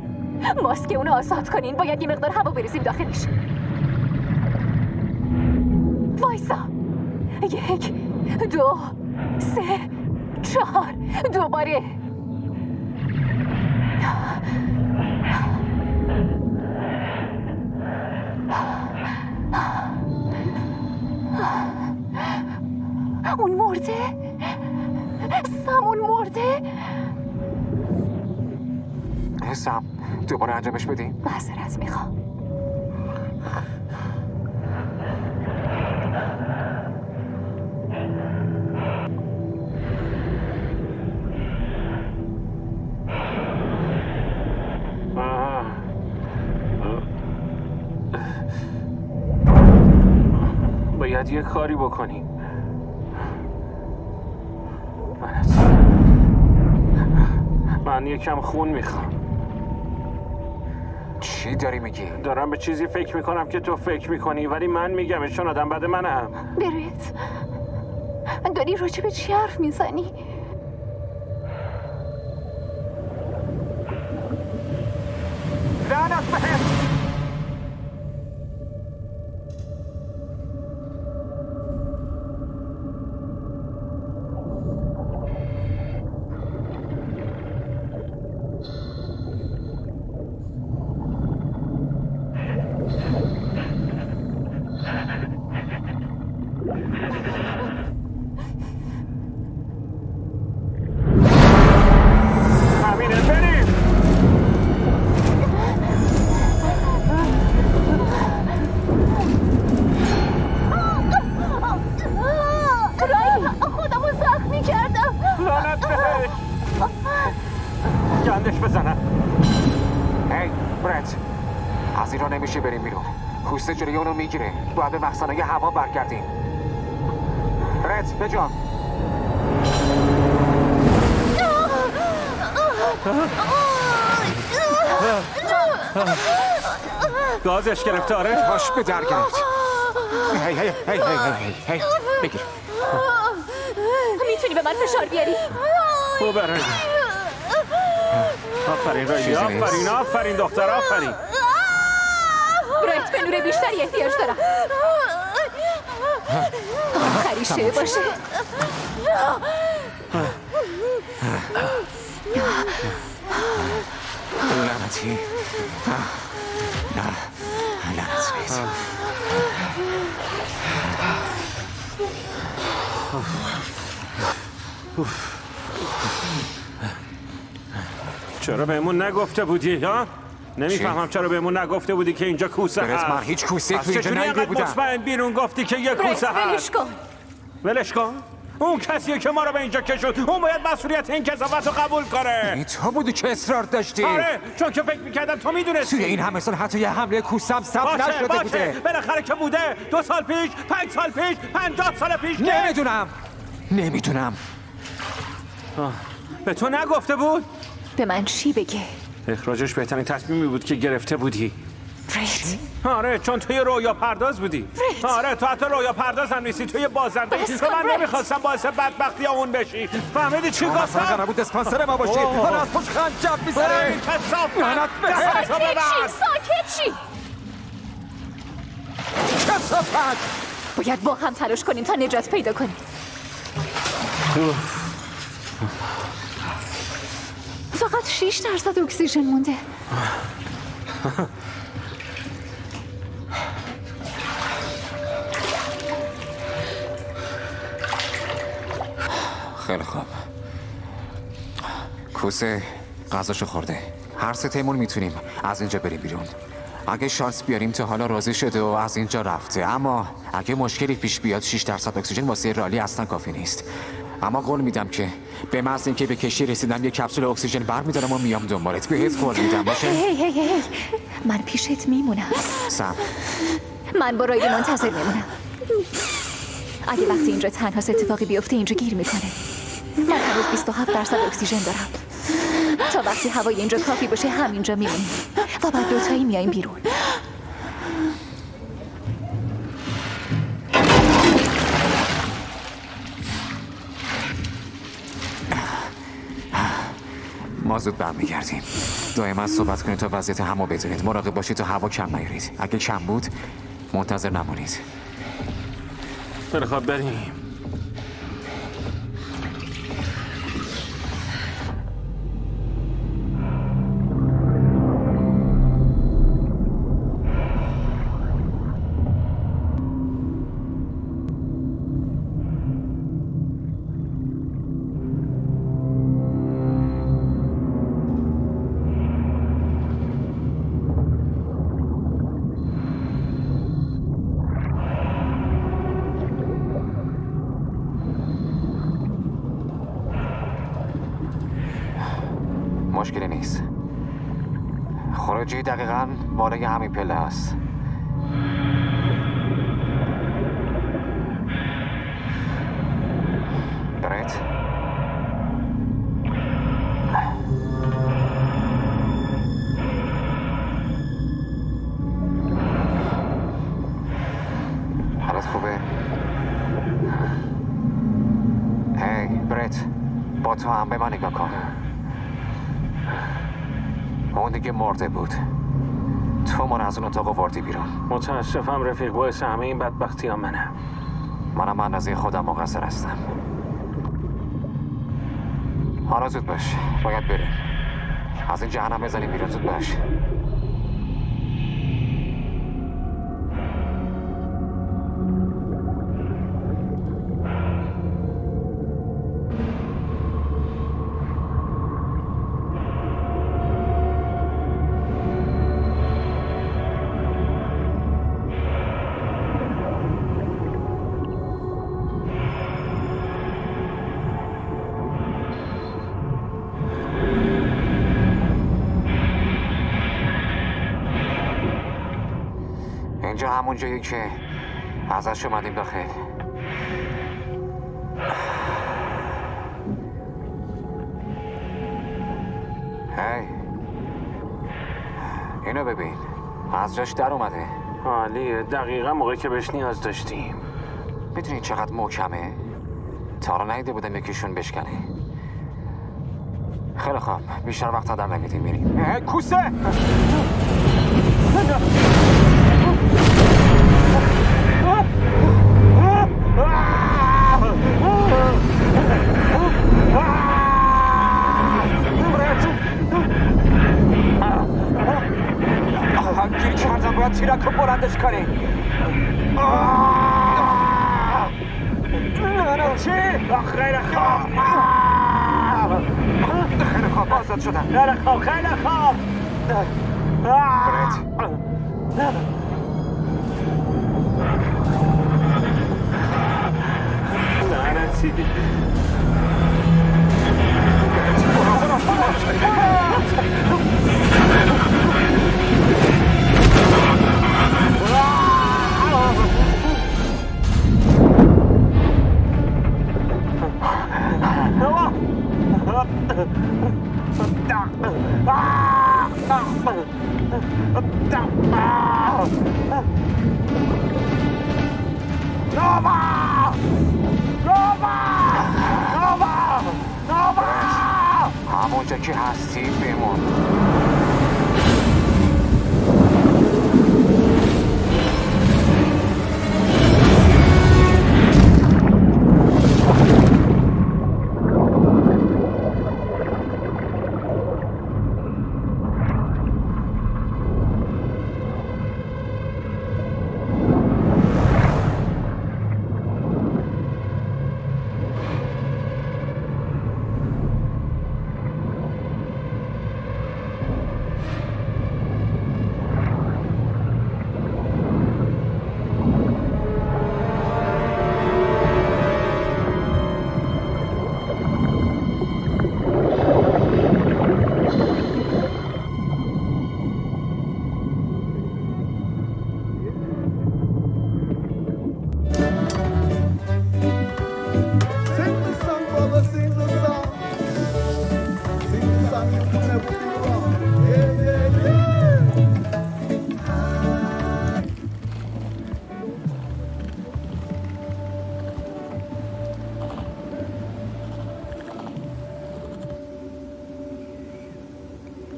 ماسک اونو آزاد کنین. باید یه مقدار هوا بریزیم داخلش. وایسا. 1 2 3 4. دوباره. اون مرده؟ سم اون مرده؟ سم دوباره انجامش بدیم. معذرت میخوام. باید یه کاری بکنیم. من یکم خون میخوام. چی داری میگی؟ دارم به چیزی فکر میکنم که تو فکر میکنی، ولی من میگم چون آدم بد منم. برت داری راجع به چی حرف میزنی؟ لعنت بهت! گندش بزنم. هی برت، از این را نمیشه بریم بیرون. پوست جلوی اونو میگیره. باید به مخزنهای هوا برگردیم. برت بجام. گازش گرفته. آره باش به در گرفت. هی بگیر. میتونی نمیتونی به من فشار بیاری. او برای آفرین رایلی، آفرین دختر، آفرین. برایت به نور بیشتری احتیاج دارم. آخری شه باشه. لعنتی. نه لعنت نیست. چرا بهمون نگفته بودی ها؟ نمیفهمم چرا بهمون نگفته بودی که اینجا کوسه هست. من هیچ کوسه تو اینجا ندیده بودم. مطمئن بیرون گفتی که یه کوسه هست. ولش کن. ولش کن؟ اون کسیه که ما رو به اینجا کشوند، اون باید مسئولیت این کثافت رو قبول کنه. این تو بودی که اصرار داشتی. آره، چون که فکر میکردم تو میدونستی. توی این همه سال حتی یه حمله کوسم ثبت نشده بوده. بالاخره که بوده. 2 سال پیش، 5 سال پیش، 50 سال پیش. نمیدونم. به تو نگفته بود؟ به من چی بگه؟ اخراجش بهترین تصمیمی بود که گرفته بودی. فرید. آره، چون توی رویا پرداز بودی. فرید. آره، تو حتی رویا پرداز هم نیستی، توی بازنده ای. تو من نمیخواستم باعث بدبختی اون بشی. فهمیدی چی گفتم؟ مثلا قرار بود اسپانسر ما باشی. حالا از پشت خنجر میزنه. لعنت بهت. ساکت چی؟ کثافت. باید با هم تلاش کنیم تا نجات پیدا کنیم. فقط 6% اکسیژن مونده. خیلی خوب. کوسه غذاشو خورده. هر سه تیمون میتونیم از اینجا بریم بیرون. اگه شانس بیاریم تا حالا راضی شده و از اینجا رفته، اما اگه مشکلی پیش بیاد 6% اکسیژن واسه رالی اصلا کافی نیست. اما قول میدم که به محض اینکه به کشتی رسیدم یه کپسول اکسیژن برمیدارم و میام دنبالت. بهت قول میدم باشه؟ هی من پیشت میمونم. سم من با رایلی منتظر میمونم. اگه وقتی اینجا تنهاست اتفاقی بیفته اینجا گیر میکنه. من هنوز 27% اکسیژن دارم. تا وقتی هوای اینجا کافی باشه همینجا میمونیم و بعد دوتایی میایم بیرون. ما زود برمیگردیم. دائما صحبت کنید تا وضعیت همو بدونید. مراقب باشید تا هوا کم نیارید. اگه کم بود منتظر نمونید. خب بریم. مشکلی نیست. خروجی دقیقاً بالای همین پله هست. برایت حالت خوبه؟ هی برایت، با تو هم به من نگاه کن. اون دیگه مرده بود. تو من از اون اتاق آوردی بیرون. متاسفم رفیق، باعث همه این بدبختی ها منم. منم اندازه خودم مقصر هستم. حالا زود باش، باید بریم. از این جهنم بزنیم بیرون. زود باش. اینجا همون جایی که ازش اومدیم داخل. هی اینو ببین، از جاش در اومده. عالیه، دقیقا موقعی که بهش نیاز داشتیم. میدونی چقدر محکمه؟ تا رو ندیده بودم یکیشون بشکنه. خیلی خوب، بیشتر وقت آدم نمیدیم، میریم. کوسه! گیر کردم، باید تیرک رو بلندش کنی. چی؟ خیلی خوب. خیلی خوب، آزاد شدم. خیلی خوب، خیلی خوب. برید. لعنتی. همونجا که هستی بمون.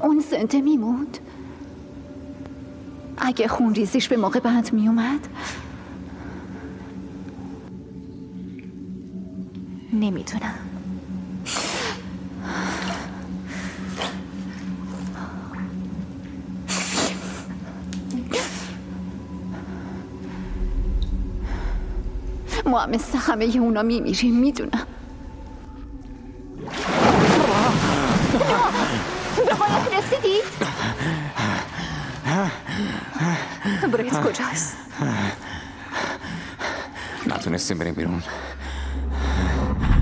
اون زنده میموند؟ اگه خون ریزیش به موقع بند میومد؟ نمیدونم. ما هم مثل همه اونا میمیریم، میدونم. نهایت رسیدید؟ برایت کجاست؟ نتونستیم بریم بیرون.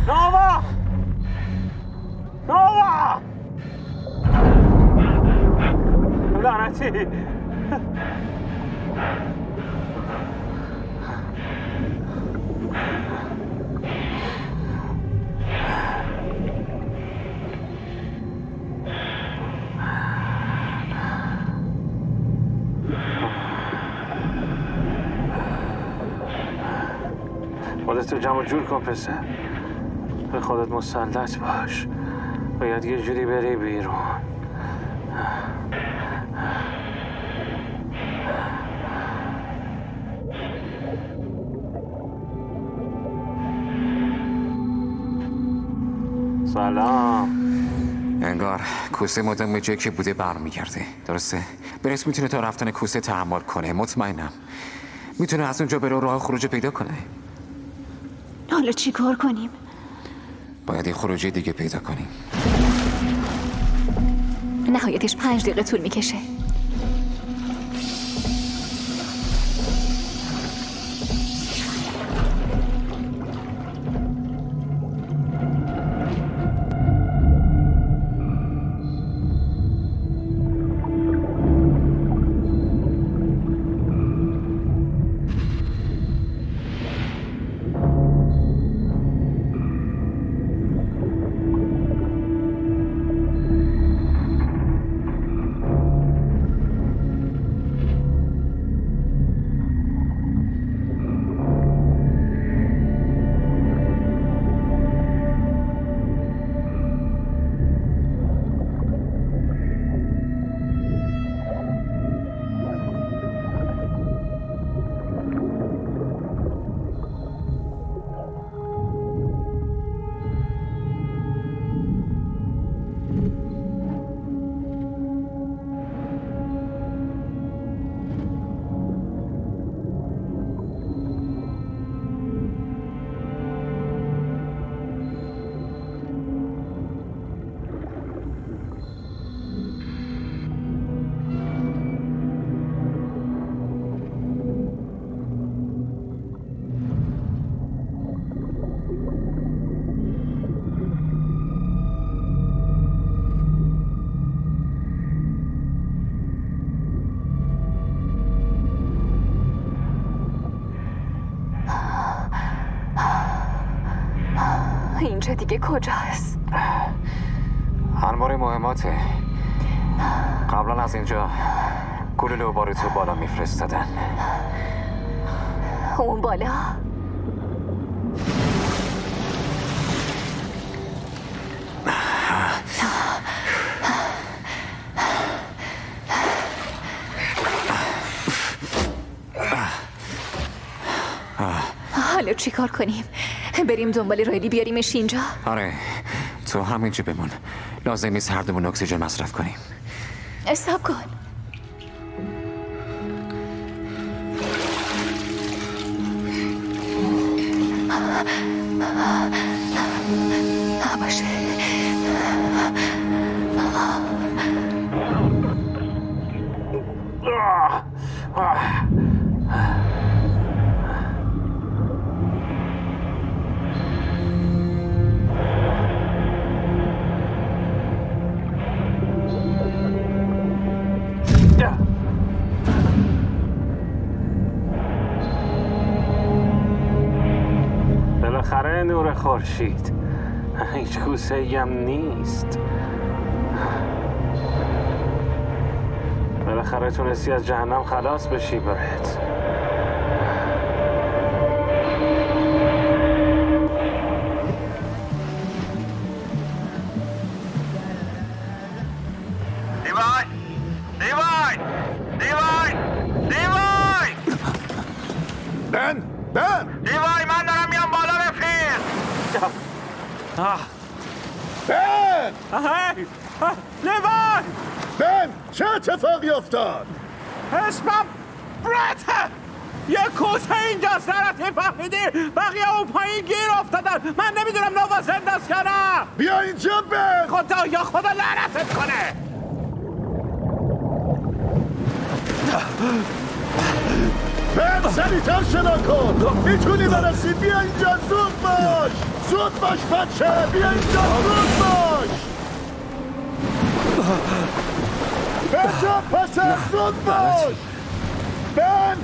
نووا! نووا! لعنتی! خودتو جمع جور کن پسر. به خودت مسلط باش. باید یه جوری بری بیرون. سلام. انگار کوسه مدام به جایی که بوده برمیگرده. درسته؟ برس میتونه تا رفتن کوسه تحمل کنه. مطمئنم میتونه از اونجا بره راه خروج پیدا کنه. حالا چی کار کنیم؟ باید یه خروجی دیگه پیدا کنیم. نهایتش 5 دقیقه طول میکشه. کوچه دیگه کجاست؟ انبار مهماته. قبلا از اینجا گلوله و باروتو بالا میفرستادن. اون بالا؟ حالا چی کار کنیم؟ بریم دنبال رایلی بیاریمش اینجا؟ آره تو همینجا بمون. لازم نیست هر دومون اکسیژن مصرف کنیم. استاپ کن. باشه. بالاخره نور خورشید. هیچ کوسه‌ای هم نیست. بالاخره تونستی از جهنم خلاص بشی برت. لیوای من دارم میام بالا رفیق. لیوای بن چه اتفاقی افتاد؟ اسمم برته. یه کوسه اینجاست نرفتی فهمیدی؟ بقیه اون پایین گیر افتادن. من نمیدونم نوا زنده است یا نه. بیا اینجا بن. خدا یا خدا لعنتت کنه. بن سریعتر شنا کن. میتونی برسی. بیا اینجا زود باش. زود باش بچه. بیا اینجا زود باش. بجا پسر زود باش. بن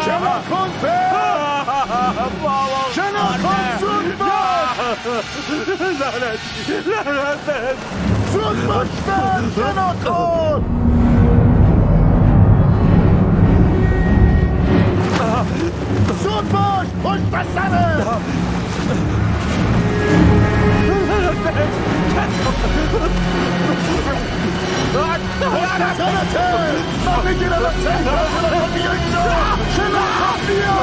شنا کن شنا کن زود باش. زود باش بن شنا کن. زود باش پشت به سره. من میگیرم بیا اینجا. شنا کن بیا.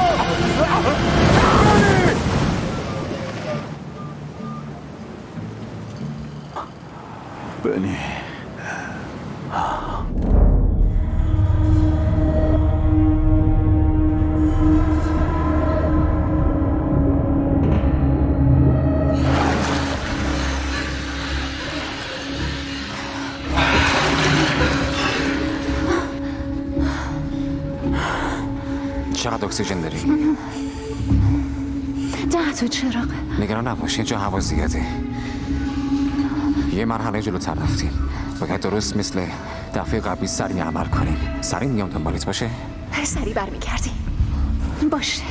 بنی چقدر اکسیژن داری؟ 10 تا چراغ. نگران نباش اینجا هوا زیاده. یه مرحله جلوتر رفتیم. باید درست مثل دفعه قبلی سریع عمل کنیم. سریع میام دنبالت باشه؟ سریع برمیگردیم. باشه.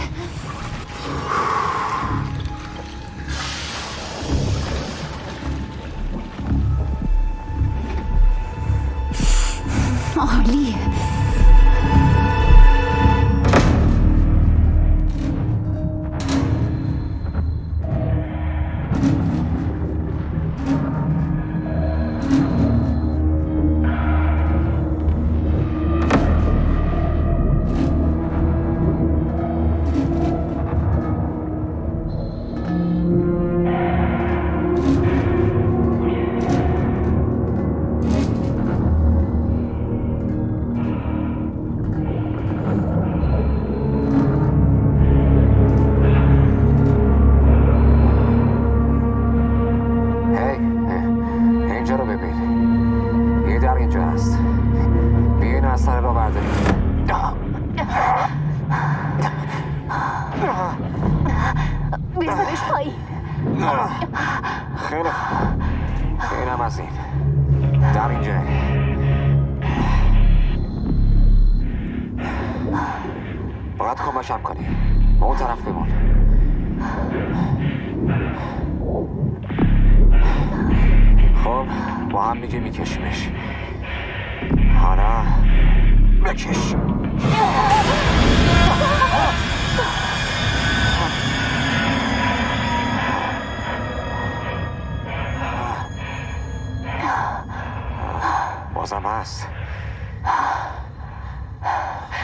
عالیه. خیلی خوب. اینم از این. در اینجا. باید کمکم کنی. به اون طرف بمون. خب با هم میگه میکشیمش. حالا بکش. بازم هست.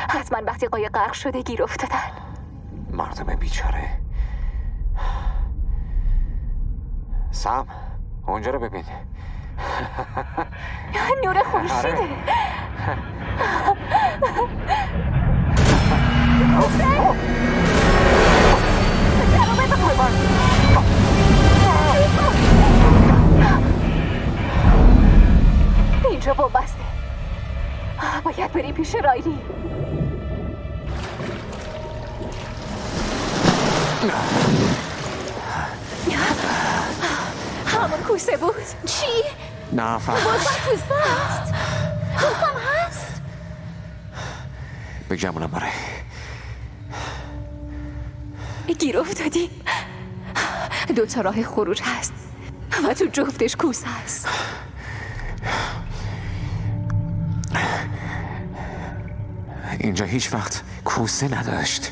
حتما وقتی قایق غرق شده گیر افتادن. مردم بیچاره. سم اونجا رو ببین. نور خورشیده. اینجا بومبسته. باید بریم پیش رایلی. همون کوسه بود. چی؟ نه فرق. بازم کوسه هست. بازم هست. بگم اونم باره. گیر افتادیم. 2 تا راه خروج هست و تو جفتش کوسه هست. اینجا هیچ وقت کوسه نداشت.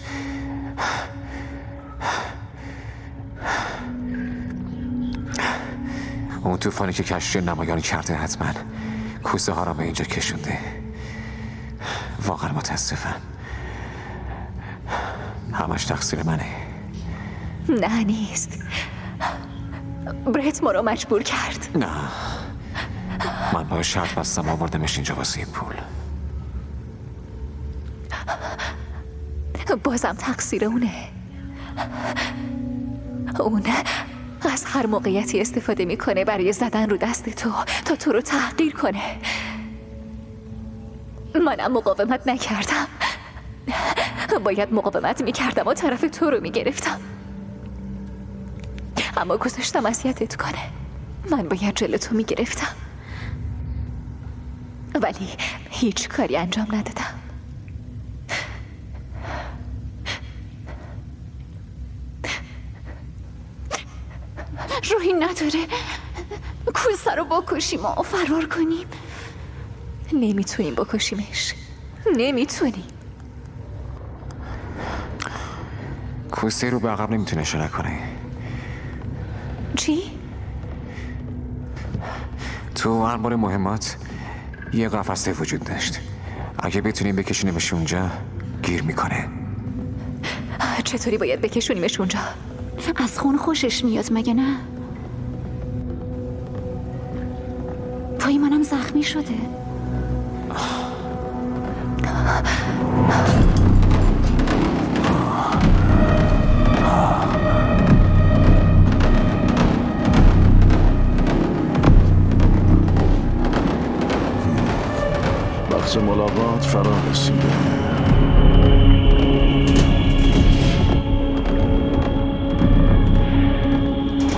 اون طوفانی که کشتی نمایان کرده حتما کوسه ها را به اینجا کشونده. واقعا متاسفم. همش تقصیر منه. نه نیست. برت ما رو مجبور کرد. نه من با شرط بستم آوردمش اینجا واسه پول. بازم تقصیر اونه. اون از هر موقعیتی استفاده میکنه برای زدن رو دست تو تا تو رو تحقیر کنه. منم مقاومت نکردم. باید مقاومت میکردم و طرف تو رو میگرفتم، اما گذاشتم اذیتت کنه. من باید جلو تو میگرفتم ولی هیچ کاری انجام ندادم. روحی نداره کوسه رو بکشیم و فرار کنیم. نمیتونیم بکشیمش. نمیتونیم. کوسه رو به عقب نمیتونه اشاره کنه. چی؟ تو انبار مهمات یه قفسه وجود داشت. اگه بتونیم بکشونیمش اونجا گیر میکنه. چطوری باید بکشونیمش اونجا؟ از خون خوشش میاد مگه نه؟ پای منم زخمی شده. وقت ملاقات فرا رسیده.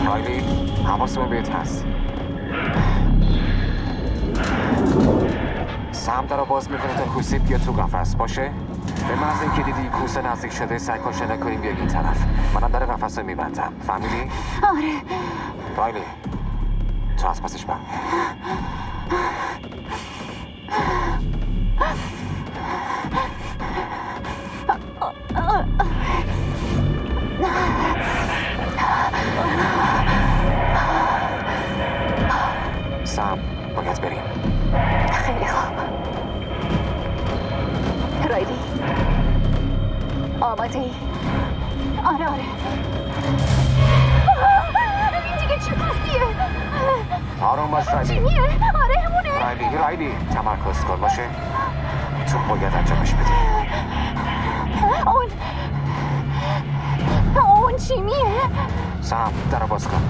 رایلی حواسمون بهت هست. سم در رو باز میکنه تا کوسه بیا تو قفس باشه. به محض اینکه دیدی کوسه نزدیک شده سعی کن شنا کنیم بیای این طرف. منم در قفس رو میبندم. فهمیدی؟ آره. رایلی تو از پسش بند. سم باید بریم. خیلی خوب. رایلی آماده ای؟ آره این دیگه چه کفتیه؟ آروم باش رایلی. چیمیه؟ آره همونه. رایلی تمرکز کن باشه. تو باید انجامش بدی. اون چیمیه؟ سم در رو باز کن.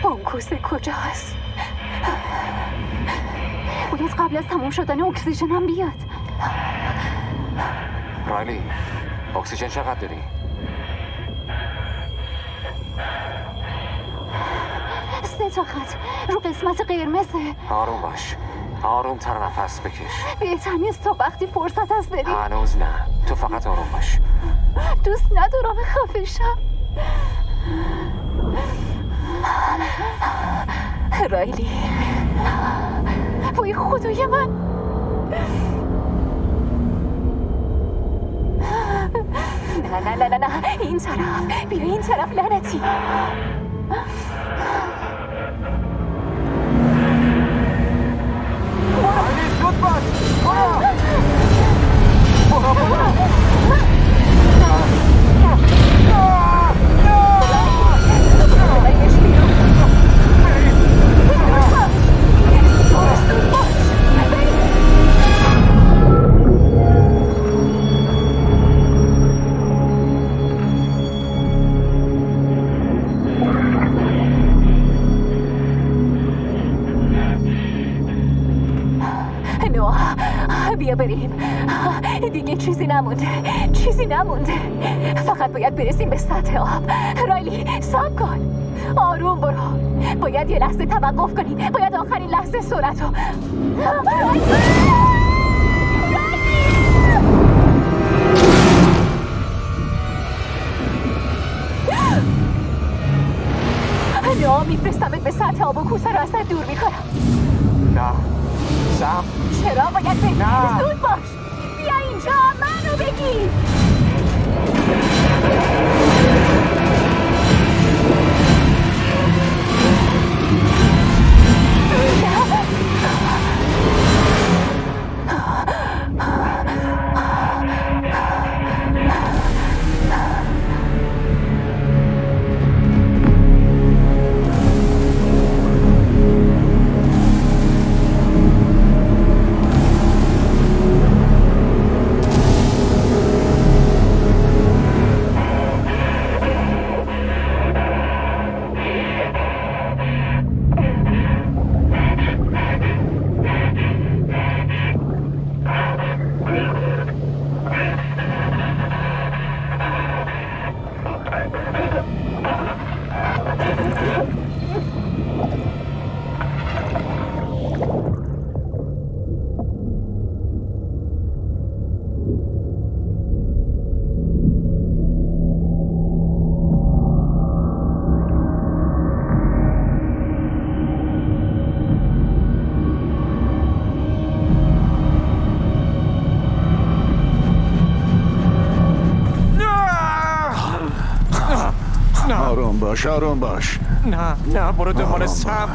اون کوسه کجاست؟ باید قبل از تموم شدن اکسیژنم بیاد. رایلی اکسیژن چقدر داری؟ 3 تا خط رو قسمت قرمزه. آروم باش، آروم تر نفس بکش. بهتر نیست تا وقتی فرصت هست بریم. هنوز نه، تو فقط آروم باش. دوست ندارم خفه شم. رایلی، وای خدای من. نه نه نه نه نه، این طرف، بیا این طرف لعنتی. رایلی زود باش، برو. بیا بریم. دیگه چیزی نمونده. فقط باید برسیم به سطح آب. رایلی صبر کن، آروم برو. باید یه لحظه توقف کنی. باید آخرین لحظه سرعت رو. نه، میفرستمت به سطح آب و کوسه رو اصلا دور میکنم. نه سم، چرا باید بری؟ نه. زود باش، بیا اینجا منو بگیر. آروم باش. نه برو دنبال سم.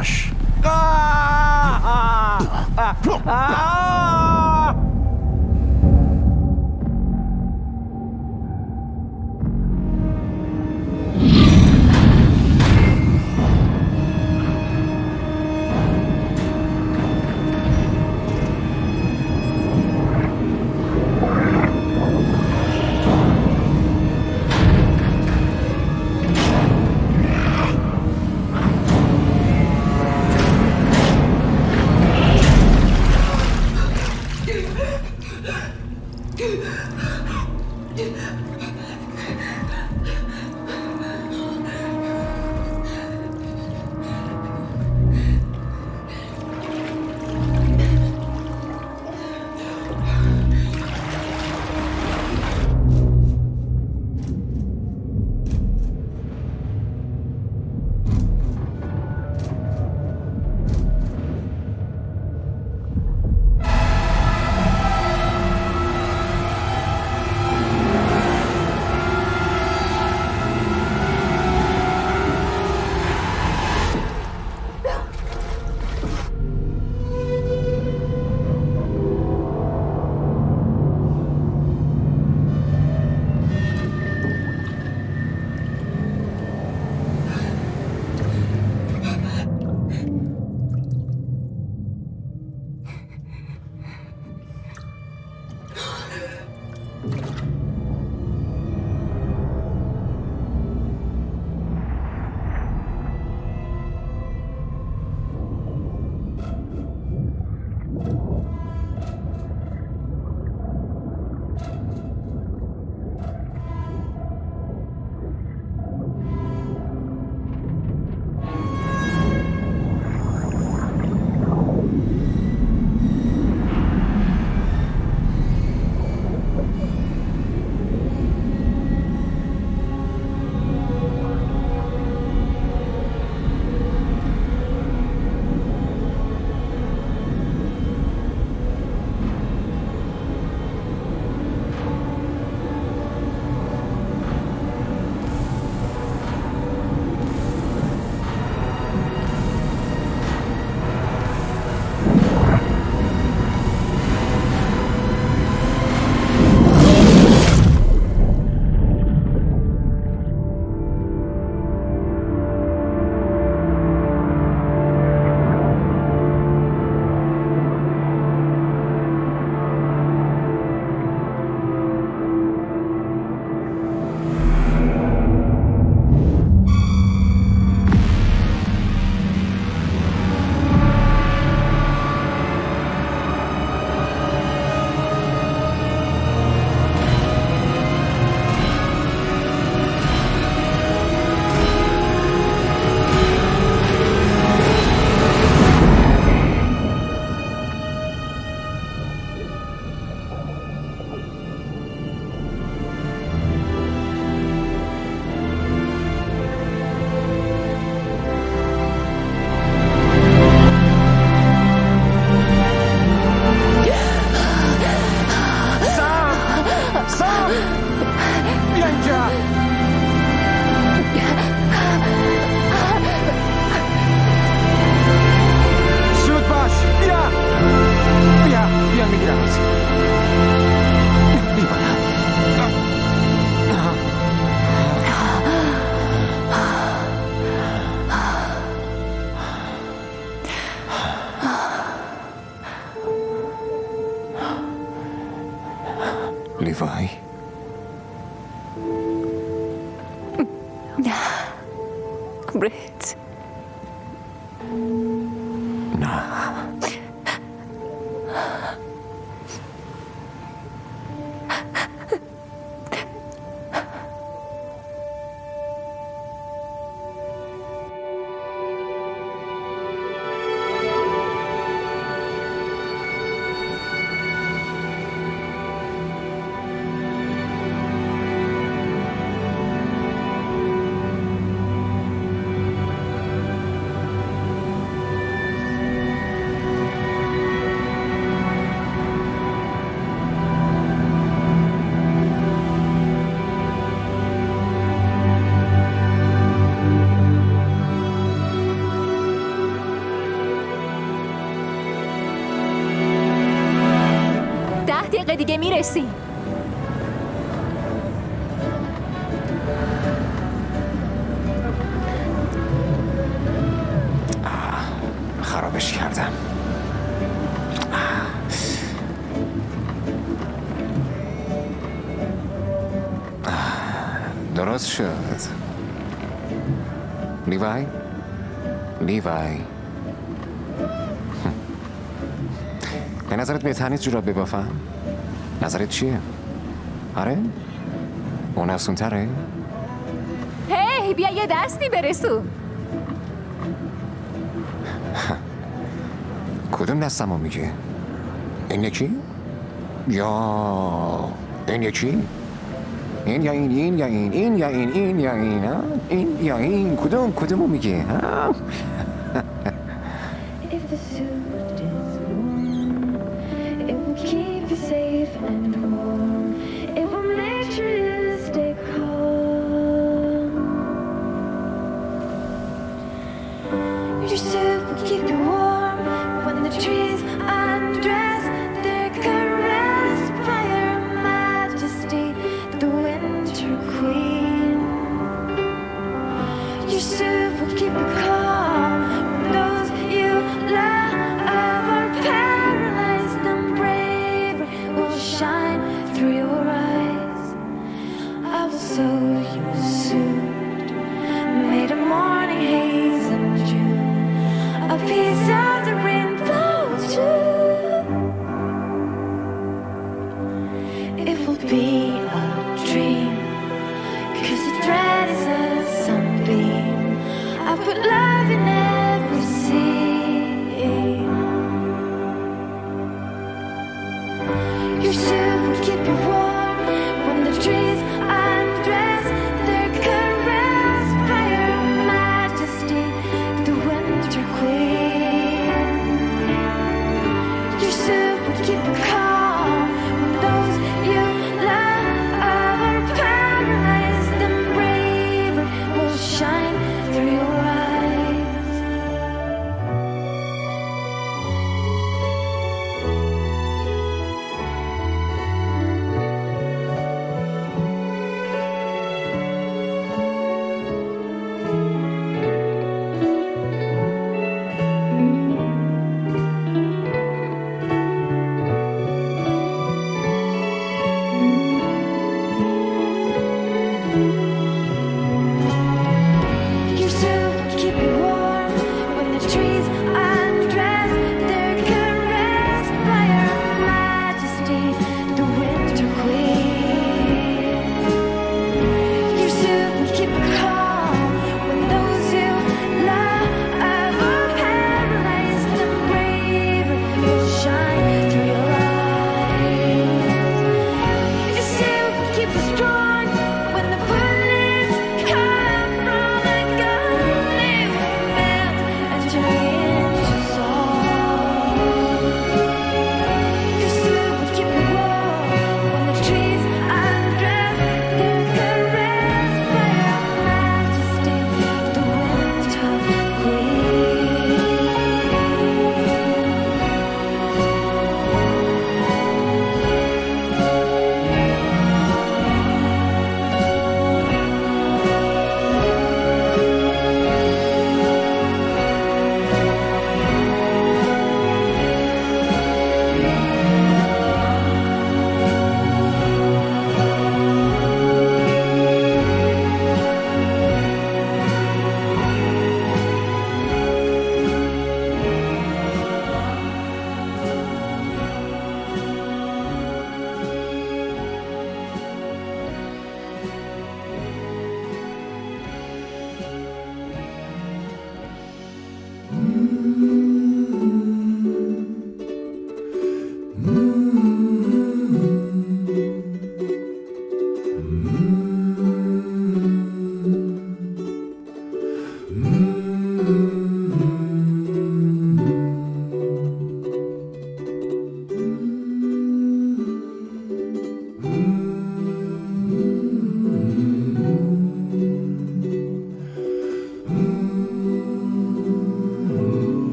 لیوای؟ نه برت، نه. دیگه میرسیم. خرابش کردم. درست شد. لیوای؟ لیوای به نظرت بهتر نیست جوراب ببافم؟ نظرت چیه؟ آره؟ اون آسون تره؟ هی بیا یه دستی برسون. کدوم دستمو میگه؟ این یکی؟ یا این یکی؟ این یا این، این یا این، این یا این، این یا این، ها؟ این یا این، کدومو میگه؟ ها؟ Put love in it.